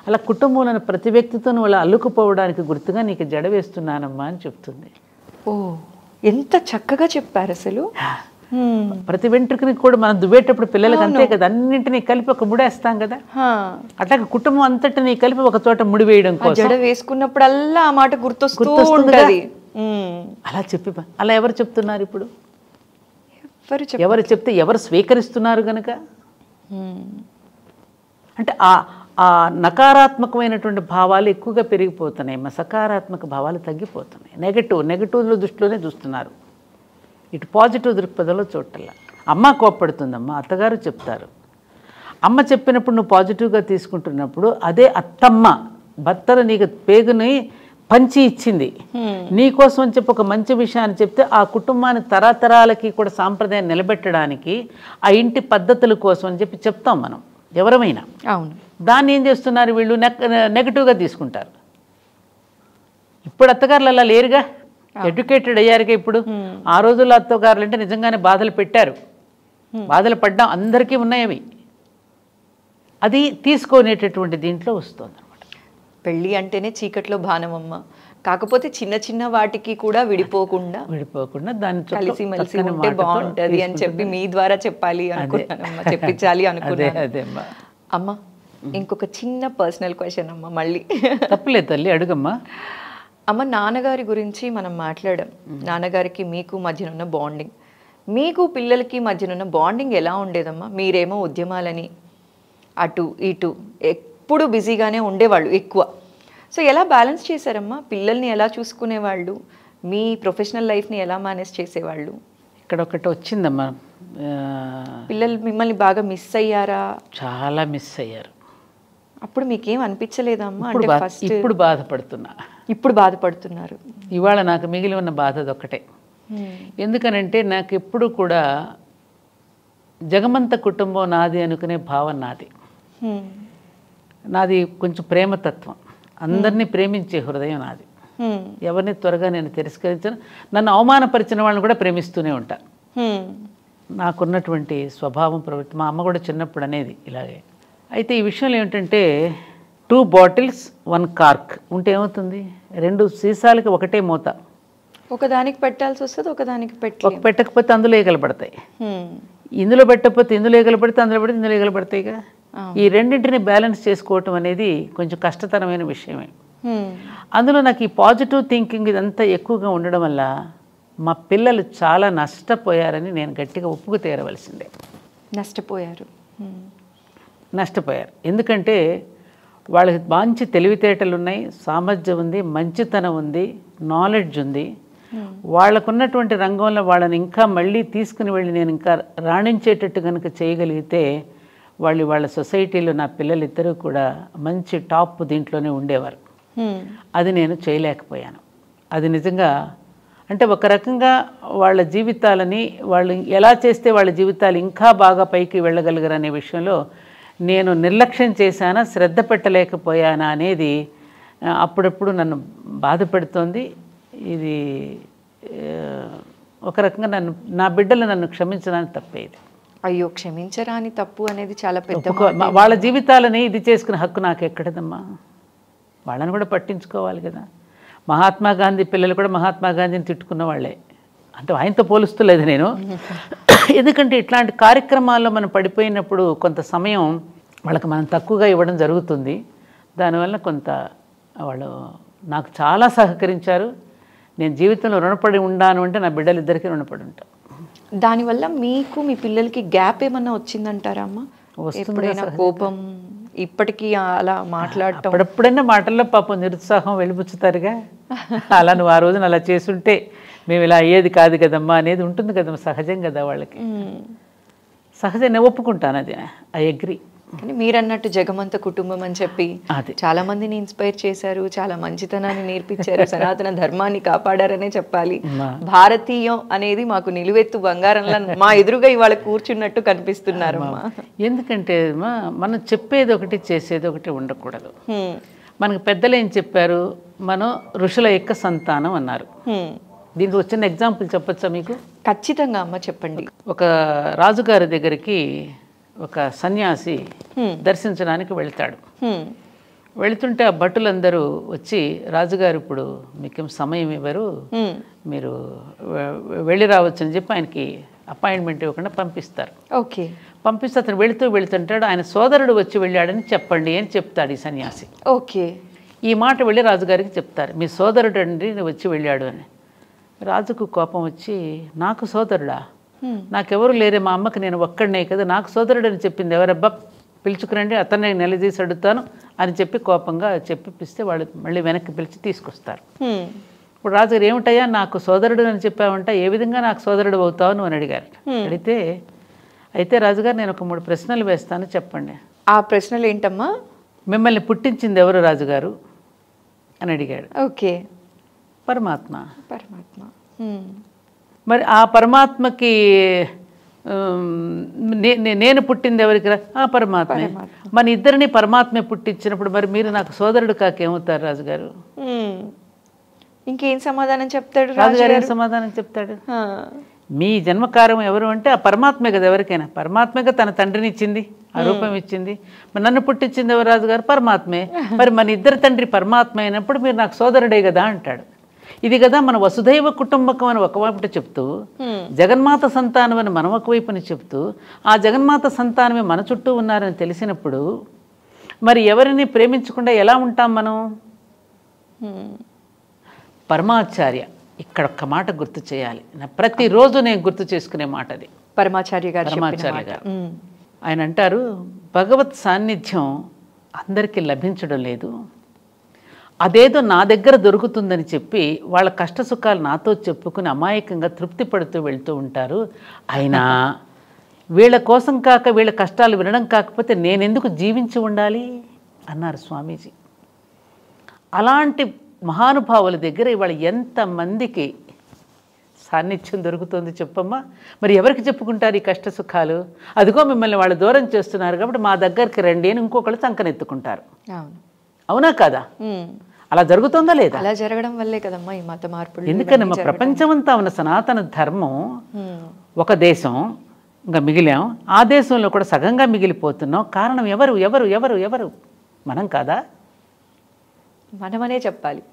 అలా కుటుంబంలోని ప్రతి వ్యక్తితో నువ్వు అలా అల్లుకుపోవడానికి గుర్తుగా నీకు జడ వేస్తున్నానమ్మా అని చెప్తుంది. ఓ ఎంత చక్కగా చెప్పారు అసలు. ప్రతి వెంట్రుకని కూడా మనం దువ్వేటప్పుడు పిల్లలకి అంతే కదా, అన్నింటినీ కలిపి ఒక ముడేస్తాం కదా, అట్లాగే కుటుంబం అంతటినీ కలిపి ఒక చోట ముడి వేయడం కోసం జడ వేసుకున్నప్పుడల్లా ఆ మాట గుర్తొస్తుంది. అలా చెప్పి అలా ఎవరు చెప్తున్నారు ఇప్పుడు? ఎవరు చెప్తే ఎవరు స్వీకరిస్తున్నారు గనక. అంటే ఆ నకారాత్మకమైనటువంటి భావాలు ఎక్కువగా పెరిగిపోతున్నాయి, సకారాత్మక భావాలు తగ్గిపోతున్నాయి. నెగటివ్లో దృష్టిలోనే చూస్తున్నారు, ఇటు పాజిటివ్ దృక్పథంలో చూడటల్లా. అమ్మ కోప్పడుతుందమ్మా, అత్తగారు చెప్తారు, అమ్మ చెప్పినప్పుడు నువ్వు పాజిటివ్గా తీసుకుంటున్నప్పుడు అదే అత్తమ్మ భర్తను నీకు పేగుని పంచి ఇచ్చింది నీకోసం అని చెప్పి ఒక మంచి విషయాన్ని చెప్తే ఆ కుటుంబాన్ని తరతరాలకి కూడా సాంప్రదాయాన్ని నిలబెట్టడానికి ఆ ఇంటి పద్ధతుల కోసం అని చెప్పి చెప్తాం మనం ఎవరమైనా. అవును. దాన్ని ఏం చేస్తున్నారు వీళ్ళు నెగటివ్గా తీసుకుంటారు. ఇప్పుడు అత్తగారులు అలా లేరుగా, ఎడ్యుకేటెడ్ అయ్యారుగా ఇప్పుడు. ఆ రోజుల్లో అత్తగారులు అంటే నిజంగానే బాధలు పెట్టారు, బాధలు పడ్డాం, అందరికీ ఉన్నాయి అవి. అది తీసుకునేటటువంటి దీంట్లో వస్తుంది. పెళ్ళి అంటేనే చీకట్లో బాణమమ్మ, కాకపోతే చిన్న చిన్న వాటికి కూడా విడిపోకుండా దాన్ని కలిసి మెలిసి ఉంటే బాగుంటది అని చెప్పి మీ ద్వారా చెప్పాలి అనుకున్నానమ్మా, చెప్పించాలి అనుకున్నాను. అమ్మ ఇంకొక చిన్న పర్సనల్ క్వశ్చన్ అమ్మ, మళ్ళీ తప్పలేదు తల్లి అడుగమ్మా. అమ్మ నాన్నగారి గురించి మనం మాట్లాడాం, నాన్నగారికి మీకు మధ్యనున్న బాండింగ్, మీకు పిల్లలకి మధ్యనున్న బాండింగ్ ఎలా ఉండేదమ్మా? మీరేమో ఉద్యమాలని అటు ఇటు ఎప్పుడు బిజీగానే ఉండేవాళ్ళు ఎక్కువ. సో ఎలా బ్యాలెన్స్ చేశారమ్మా? పిల్లల్ని ఎలా చూసుకునేవాళ్ళు, మీ ప్రొఫెషనల్ లైఫ్ని ఎలా మేనేజ్ చేసేవాళ్ళు? ఇక్కడ ఒకటి వచ్చిందమ్మా, పిల్లలు మిమ్మల్ని బాగా మిస్ అయ్యారా? చాలా మిస్ అయ్యారు. అప్పుడు మీకేం అనిపించలేదమ్మా? అంటే ఫస్ట్ ఇప్పుడు బాధపడుతున్నా. ఇప్పుడు బాధపడుతున్నారు. ఇవాళ నాకు మిగిలి ఉన్న బాధ అదొక్కటే. ఎందుకనంటే నాకు ఎప్పుడు కూడా జగమంత కుటుంబం నాది అనుకునే భావన నాది. నాది కొంచెం ప్రేమతత్వం, అందరినీ ప్రేమించే హృదయం నాది. ఎవరిని త్వరగా నేను తిరస్కరించను, నన్ను అవమానపరిచిన వాళ్ళని కూడా ప్రేమిస్తూనే ఉంటా. నాకున్నటువంటి స్వభావం ప్రవృత్తి. మా అమ్మ కూడా చిన్నప్పుడు అనేది ఇలాగే. అయితే ఈ విషయంలో ఏమిటంటే 2 బాటిల్స్ 1 కార్క్ ఉంటే ఏమవుతుంది, 2 సీసాలకి ఒకటే మూత. ఒకదానికి పెట్టాల్సి వస్తుంది, ఒకదానికి పెట్టకపోతే అందులో ఈగలు పడతాయి. ఇందులో పెట్టకపోతే ఇందులో ఈగలు పడితే, అందులో పడితే ఇందులో ఈగలు పడతాయిగా. ఈ రెండింటిని బ్యాలెన్స్ చేసుకోవటం అనేది కొంచెం కష్టతరమైన విషయమే. అందులో నాకు ఈ పాజిటివ్ థింకింగ్ ఇదంతా ఎక్కువగా ఉండడం వల్ల మా పిల్లలు చాలా నష్టపోయారని నేను గట్టిగా ఒప్పుకు తీరవలసిందే. నష్టపోయారు. ఎందుకంటే వాళ్ళకి మంచి తెలివితేటలు ఉన్నాయి, సామర్థ్యం ఉంది, మంచితనం ఉంది, నాలెడ్జ్ ఉంది. వాళ్ళకున్నటువంటి రంగంలో వాళ్ళని ఇంకా మళ్ళీ తీసుకుని వెళ్ళి నేను ఇంకా రాణించేటట్టు కనుక చేయగలిగితే వాళ్ళ సొసైటీలో నా పిల్లలిద్దరూ కూడా మంచి టాప్ దీంట్లోనే ఉండేవారు. అది నేను చేయలేకపోయాను. అది నిజంగా అంటే ఒక రకంగా వాళ్ళ జీవితాలని వాళ్ళు ఎలా చేస్తే వాళ్ళ జీవితాలు ఇంకా బాగా పైకి వెళ్ళగలిగారు అనే విషయంలో నేను నిర్లక్ష్యం చేశానా, శ్రద్ధ పెట్టలేకపోయానా అనేది అప్పుడప్పుడు నన్ను బాధ పెడుతోంది. ఇది ఒక రకంగా నా బిడ్డలు నన్ను క్షమించడానికి తప్పేది. అయ్యో, క్షమించరాని తప్పు అనేది చాలా పెద్ద. వాళ్ళ జీవితాలని ఇది చేసుకునే హక్కు నాకు ఎక్కడదమ్మా? వాళ్ళని కూడా పట్టించుకోవాలి కదా. మహాత్మా గాంధీ పిల్లలు కూడా మహాత్మా గాంధీని తిట్టుకున్న వాళ్ళే. అంటే ఆయనతో పోలుస్తలేదు నేను. ఎందుకంటే ఇట్లాంటి కార్యక్రమాల్లో మనం పడిపోయినప్పుడు కొంత సమయం వాళ్ళకి మనం తక్కువగా ఇవ్వడం జరుగుతుంది. దానివల్ల కొంత వాళ్ళు నాకు చాలా సహకరించారు. నేను జీవితంలో రుణపడి ఉన్నాను అంటే నా బిడ్డలిద్దరికీ రుణపడి ఉంటాను. దానివల్ల మీకు మీ పిల్లలకి గ్యాప్ ఏమన్నా వచ్చిందంటారా అమ్మ? ఎప్పుడైనా కోపం, ఇప్పటికీ అలా మాట్లాడటం? అప్పుడప్పుడైనా మాటల్లో పాపం నిరుత్సాహం వెళ్ళిపుచ్చుతారుగా. అలా నువ్వు ఆ రోజున అలా చేసుంటే మేము ఇలా అయ్యేది కాదు కదమ్మా అనేది ఉంటుంది కదమ్మా, సహజం కదా వాళ్ళకి. సహజం, నేను ఒప్పుకుంటాను, అది ఐ అగ్రీ. కానీ మీరన్నట్టు జగమంత కుటుంబం అని చెప్పి చాలా మందిని ఇన్స్పైర్ చేశారు, చాలా మంచితనాన్ని నేర్పించారు, సనాతన ధర్మాన్ని కాపాడారనే చెప్పాలి. భారతీయం అనేది మాకు నిలువెత్తు బంగారంలా మా ఎదురుగా ఇవాళ కూర్చున్నట్టు కనిపిస్తున్నారు. ఎందుకంటే మనం చెప్పేది ఒకటి చేసేది ఒకటి ఉండకూడదు. మనకు పెద్దలు ఏం చెప్పారు, మనం ఋషుల యొక్క సంతానం అన్నారు. దీనికి వచ్చిన ఎగ్జాంపుల్ చెప్పచ్చా మీకు? ఖచ్చితంగా అమ్మ, చెప్పండి. ఒక రాజుగారి దగ్గరికి ఒక సన్యాసి దర్శించడానికి వెళ్తాడు. వెళుతుంటే ఆ భటులందరూ వచ్చి, రాజుగారు ఇప్పుడు మీకేం సమయం ఇవ్వరు, మీరు వెళ్ళి రావచ్చు అని చెప్పి ఆయనకి అపాయింట్మెంట్ ఇవ్వకుండా పంపిస్తారు. ఓకే. పంపిస్తే అతను వెళుతుంటాడు, ఆయన సోదరుడు వచ్చి వెళ్ళాడని చెప్పండి అని చెప్తాడు ఈ సన్యాసి. ఓకే. ఈ మాట వెళ్ళి రాజుగారికి చెప్తారు, మీ సోదరుడు అండి వచ్చి వెళ్ళాడు అని. రాజుకు కోపం వచ్చి, నాకు సోదరుడా? నాకెవరు లేరే, మా అమ్మకి నేను ఒక్కడనే కదా, నాకు సోదరుడు అని చెప్పింది ఎవరబ్బా, పిలుచుకురండి, అతన్ని నిలదీసి అడుగుతాను అని చెప్పి కోపంగా చెప్పిస్తే వాళ్ళు మళ్ళీ వెనక్కి పిలిచి తీసుకొస్తారు. ఇప్పుడు రాజుగారు, ఏమిటయ్యా నాకు సోదరుడు అని చెప్పావంట, ఏ విధంగా నాకు సోదరుడు అవుతావు నువ్వు అని అడిగారు. అడిగితే అయితే రాజుగారు నేను ఒక 3 ప్రశ్నలు వేస్తాను, చెప్పండి. ఆ ప్రశ్నలు ఏంటమ్మా? మిమ్మల్ని పుట్టించింది ఎవరు రాజుగారు అని అడిగాడు. ఓకే. పరమాత్మ. పరమాత్మ. మరి ఆ పరమాత్మకి నేను పుట్టింది ఎవరికి? ఆ పరమాత్మే. మన ఇద్దరిని పరమాత్మే పుట్టించినప్పుడు మరి మీరు నాకు సోదరుడు కాకేమవుతారు రాజుగారు? ఇంకేం సమాధానం చెప్తాడు రాజుగారు? ఏం సమాధానం చెప్తాడు? మీ జన్మకారం ఎవరు అంటే ఆ పరమాత్మే కదా, ఎవరికైనా పరమాత్మేగా తన తండ్రిని ఇచ్చింది, ఆ రూపం ఇచ్చింది. మరి నన్ను పుట్టించింది ఎవరు రాజుగారు? పరమాత్మే. మరి మన ఇద్దరు తండ్రి పరమాత్మ అయినప్పుడు మీరు నాకు సోదరుడే కదా అంటాడు. ఇది కదా మన వసుధైవ కుటుంబకం అని ఒకవైపు చెప్తూ, జగన్మాత సంతానం అని మనం ఒకవైపుని చెప్తూ, ఆ జగన్మాత సంతానమే మన చుట్టూ ఉన్నారని తెలిసినప్పుడు మరి ఎవరిని ప్రేమించకుండా ఎలా ఉంటాం మనం? పరమాచార్య ఇక్కడ ఒక్క మాట గుర్తు చేయాలి, ప్రతిరోజు నేను గుర్తు చేసుకునే మాట అది. పరమాచార్య గారు. ఆయన అంటారు, భగవత్ సాన్నిధ్యం అందరికీ లభించడం లేదు, అదేదో నా దగ్గర దొరుకుతుందని చెప్పి వాళ్ళ కష్టసుఖాలు నాతో చెప్పుకుని అమాయకంగా తృప్తి పడుతూ వెళ్తూ ఉంటారు. అయినా వీళ్ళ కోసం కాక, వీళ్ళ కష్టాలు వినడం కాకపోతే నేనెందుకు జీవించి ఉండాలి అన్నారు స్వామీజీ. అలాంటి మహానుభావుల దగ్గర ఇవాళ ఎంతమందికి సాన్నిధ్యం దొరుకుతుంది చెప్పమ్మా? మరి ఎవరికి చెప్పుకుంటారు ఈ కష్ట సుఖాలు? అదిగో మిమ్మల్ని వాళ్ళు దూరం చేస్తున్నారు కాబట్టి మా దగ్గరికి రండి అని ఇంకొకళ్ళు సంకనెత్తుకుంటారు. అవునా కదా? అలా జరుగుతుందా లేదా? అలా జరగడం వల్లే కదమ్మా ఈ మత మార్పులు. ఎందుకనమ్మా ప్రపంచమంతా ఉన్న సనాతన ధర్మం ఒక దేశం ఇంకా మిగిలాం, ఆ దేశంలో కూడా సగంగా మిగిలిపోతున్నాం. కారణం ఎవరు ఎవరు ఎవరు ఎవరు? మనం కాదా? మనమనే చెప్పాలి.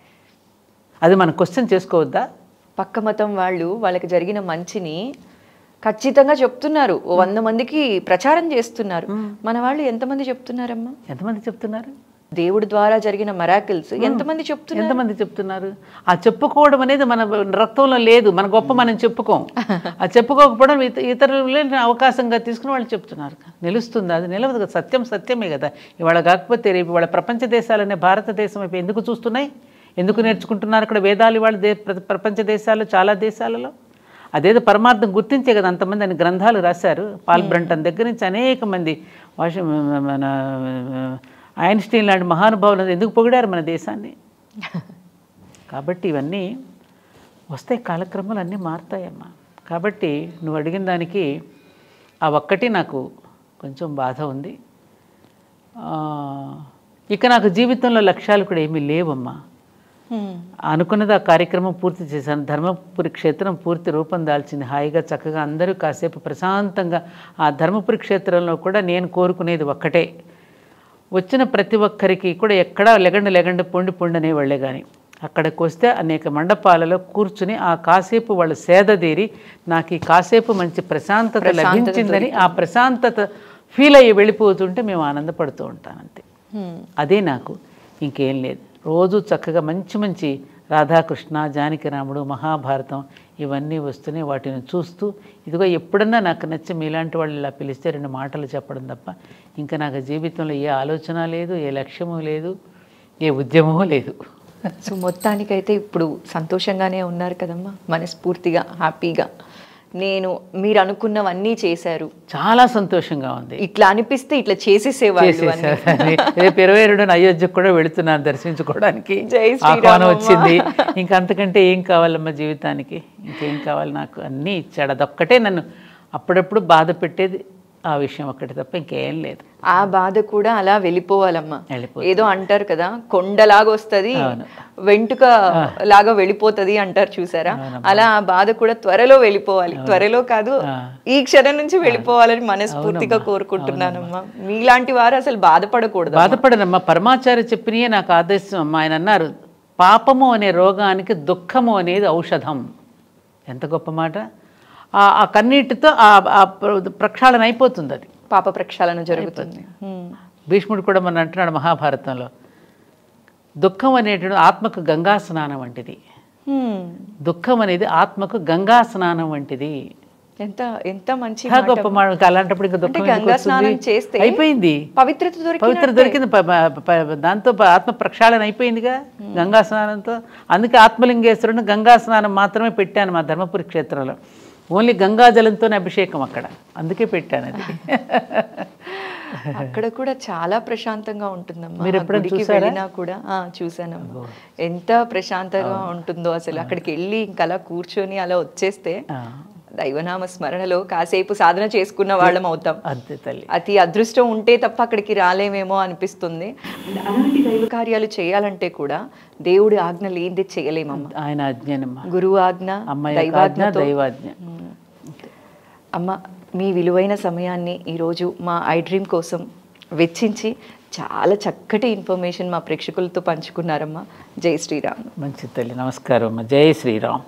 అది మనం క్వశ్చన్ చేసుకోవద్దా? పక్క మతం వాళ్ళు వాళ్ళకి జరిగిన మంచిని ఖచ్చితంగా చెప్తున్నారు, 100 మందికి ప్రచారం చేస్తున్నారు. మన వాళ్ళు ఎంతమంది చెప్తున్నారమ్మా? ఎంతమంది చెప్తున్నారు? దేవుడి ద్వారా జరిగిన మిరాకిల్స్ ఎంతమంది చెప్తున్నారు? ఆ చెప్పుకోవడం అనేది మన రక్తంలో లేదు. మన గొప్ప మనం చెప్పుకోం. ఆ చెప్పుకోకపోవడం ఇతరులని అవకాశంగా తీసుకుని వాళ్ళు చెప్తున్నారు. నిలుస్తుంది? అది నిలవదు కదా. సత్యం సత్యమే కదా. ఇవాళ కాకపోతే రేపు ఇవాళ ప్రపంచ దేశాలనే భారతదేశం వైపు ఎందుకు చూస్తున్నాయి? ఎందుకు నేర్చుకుంటున్నారు ఇక్కడ వేదాలు? ఇవాళ ప్రపంచ దేశాల్లో చాలా దేశాలలో అదేదో పరమార్థం గుర్తించే కదా అంతమంది అని గ్రంథాలు రాశారు. పాల్ బ్రంటన్ దగ్గర నుంచి అనేక మంది, మన ఐన్స్టీన్ లాంటి మహానుభావులు ఎందుకు పొగిడారు మన దేశాన్ని? కాబట్టి ఇవన్నీ వస్తాయి, కాలక్రమాలు అన్నీ మారుతాయమ్మా. కాబట్టి నువ్వు అడిగిన దానికి ఆ ఒక్కటి నాకు కొంచెం బాధ ఉంది. ఇక నాకు జీవితంలో లక్ష్యాలు కూడా ఏమీ లేవమ్మా. అనుకున్నది ఆ కార్యక్రమం పూర్తి చేశాను. ధర్మపురి క్షేత్రం పూర్తి రూపం దాల్చింది. హాయిగా చక్కగా అందరూ కాసేపు ప్రశాంతంగా ఆ ధర్మపురి క్షేత్రంలో కూడా నేను కోరుకునేది ఒక్కటే, వచ్చిన ప్రతి ఒక్కరికి కూడా ఎక్కడా లెగండి పొండి అనేవాళ్లే కానీ అక్కడికి వస్తే అనేక మండపాలలో కూర్చుని ఆ కాసేపు వాళ్ళు సేదదీరి నాకు ఈ కాసేపు మంచి ప్రశాంతత లభించిందని ఆ ప్రశాంతత ఫీల్ అయ్యి వెళ్ళిపోతుంటే మేము ఆనందపడుతూ ఉంటాను అంతే. అదే నాకు, ఇంకేం లేదు. రోజు చక్కగా మంచి మంచి రాధాకృష్ణ, జానకిరాముడు, మహాభారతం ఇవన్నీ వస్తున్నాయి. వాటిని చూస్తూ ఇదిగో ఎప్పుడన్నా నాకు నచ్చి మీలాంటి వాళ్ళు ఇలా పిలిస్తే 2 మాటలు చెప్పడం తప్ప ఇంకా నాకు జీవితంలో ఏ ఆలోచన లేదు, ఏ లక్ష్యము లేదు, ఏ ఉద్యమము లేదు. సో మొత్తానికైతే ఇప్పుడు సంతోషంగానే ఉన్నారు కదమ్మా, మనస్ఫూర్తిగా హ్యాపీగా? మీరు అనుకున్నవన్నీ చేశారు. చాలా సంతోషంగా ఉంది. ఇట్లా అనిపిస్తే ఇట్లా చేసేసేవాళ్ళు. రేపు 22న అయోధ్యకు కూడా వెళుతున్నాను దర్శించుకోవడానికి. ఆహ్వానం వచ్చింది. ఇంకా అంతకంటే ఏం కావాలమ్మా జీవితానికి? ఇంకేం కావాలి? నాకు అన్నీ ఇచ్చాడు. అదొక్కటే నన్ను అప్పుడప్పుడు బాధ పెట్టేది, ఆ విషయం ఒక్కటి తప్ప ఇంకేం లేదు. ఆ బాధ కూడా అలా వెళ్ళిపోవాలమ్మా. ఏదో అంటారు కదా, కొండలాగా వస్తుంది వెంటుక లాగా వెళ్ళిపోతుంది అంటారు చూసారా? అలా ఆ బాధ కూడా త్వరలో వెళ్ళిపోవాలి. త్వరలో కాదు, ఈ క్షణం నుంచి వెళ్ళిపోవాలని మనస్ఫూర్తిగా కోరుకుంటున్నానమ్మా. మీలాంటి వారు అసలు బాధపడకూడదు. బాధపడనమ్మా. పరమాచార్య చెప్పినయే నాకు ఆదేశం అమ్మా. ఆయన అన్నారు, పాపము అనే రోగానికి దుఃఖము అనేది ఔషధం. ఎంత గొప్ప మాట! ఆ కన్నీటితో ఆ ప్రక్షాళన అయిపోతుంది, అది పాప ప్రక్షాళన జరుగుతుంది. భీష్ముడు కూడా మన అంటున్నాడు మహాభారతంలో, దుఃఖం అనేటువంటి ఆత్మకు గంగా స్నానం వంటిది. దుఃఖం అనేది ఆత్మకు గంగా స్నానం వంటిది. ఎంత ఎంత మంచి గొప్ప మాట. అలాంటప్పుడు ఇంకా దుఃఖం గంగా స్నానం చేస్తే అయిపోయింది, పవిత్రత దొరికింది, దాంతో ఆత్మ ప్రక్షాళన అయిపోయిందిగా గంగా స్నానంతో. అందుకే ఆత్మలింగేశ్వరుని గంగా స్నానం మాత్రమే పెట్టాను మా ధర్మపురి క్షేత్రంలో. ఓన్లీ గంగాజలంతోనే అభిషేకం అక్కడ, అందుకే పెట్టాను అది. అక్కడ కూడా చాలా ప్రశాంతంగా ఉంటుందమ్మా. మీరు ఎప్పుడైనా గుడికి చూసారా? వెళ్ళినా కూడా చూసానమ్మా. ఎంత ప్రశాంతంగా ఉంటుందో అసలు. అక్కడికి వెళ్ళి ఇంకా అలా కూర్చొని అలా వచ్చేస్తే దైవనామ స్మరణలో కాసేపు సాధన చేసుకున్న వాళ్ళం అవుతాం. అంతే తల్లి. అతి అదృష్టం ఉంటే తప్ప అక్కడికి రాలేమేమో అనిపిస్తుంది. అలాంటి దైవ కార్యాలు చేయాలంటే కూడా దేవుడి ఆజ్ఞ లేనిది చేయలేమమ్మా. ఆయన ఆజ్ఞనమ్మా, గురువు ఆజ్ఞ, దైవాజ్ఞతో. దైవాజ్ఞ. అమ్మ, మీ విలువైన సమయాన్ని ఈరోజు మా ఐ డ్రీమ్ కోసం వెచ్చించి చాలా చక్కటి ఇన్ఫర్మేషన్ మా ప్రేక్షకులతో పంచుకున్నారమ్మా. జై శ్రీరామ్. మంచి తల్లి, నమస్కారం అమ్మ. జై శ్రీరామ్.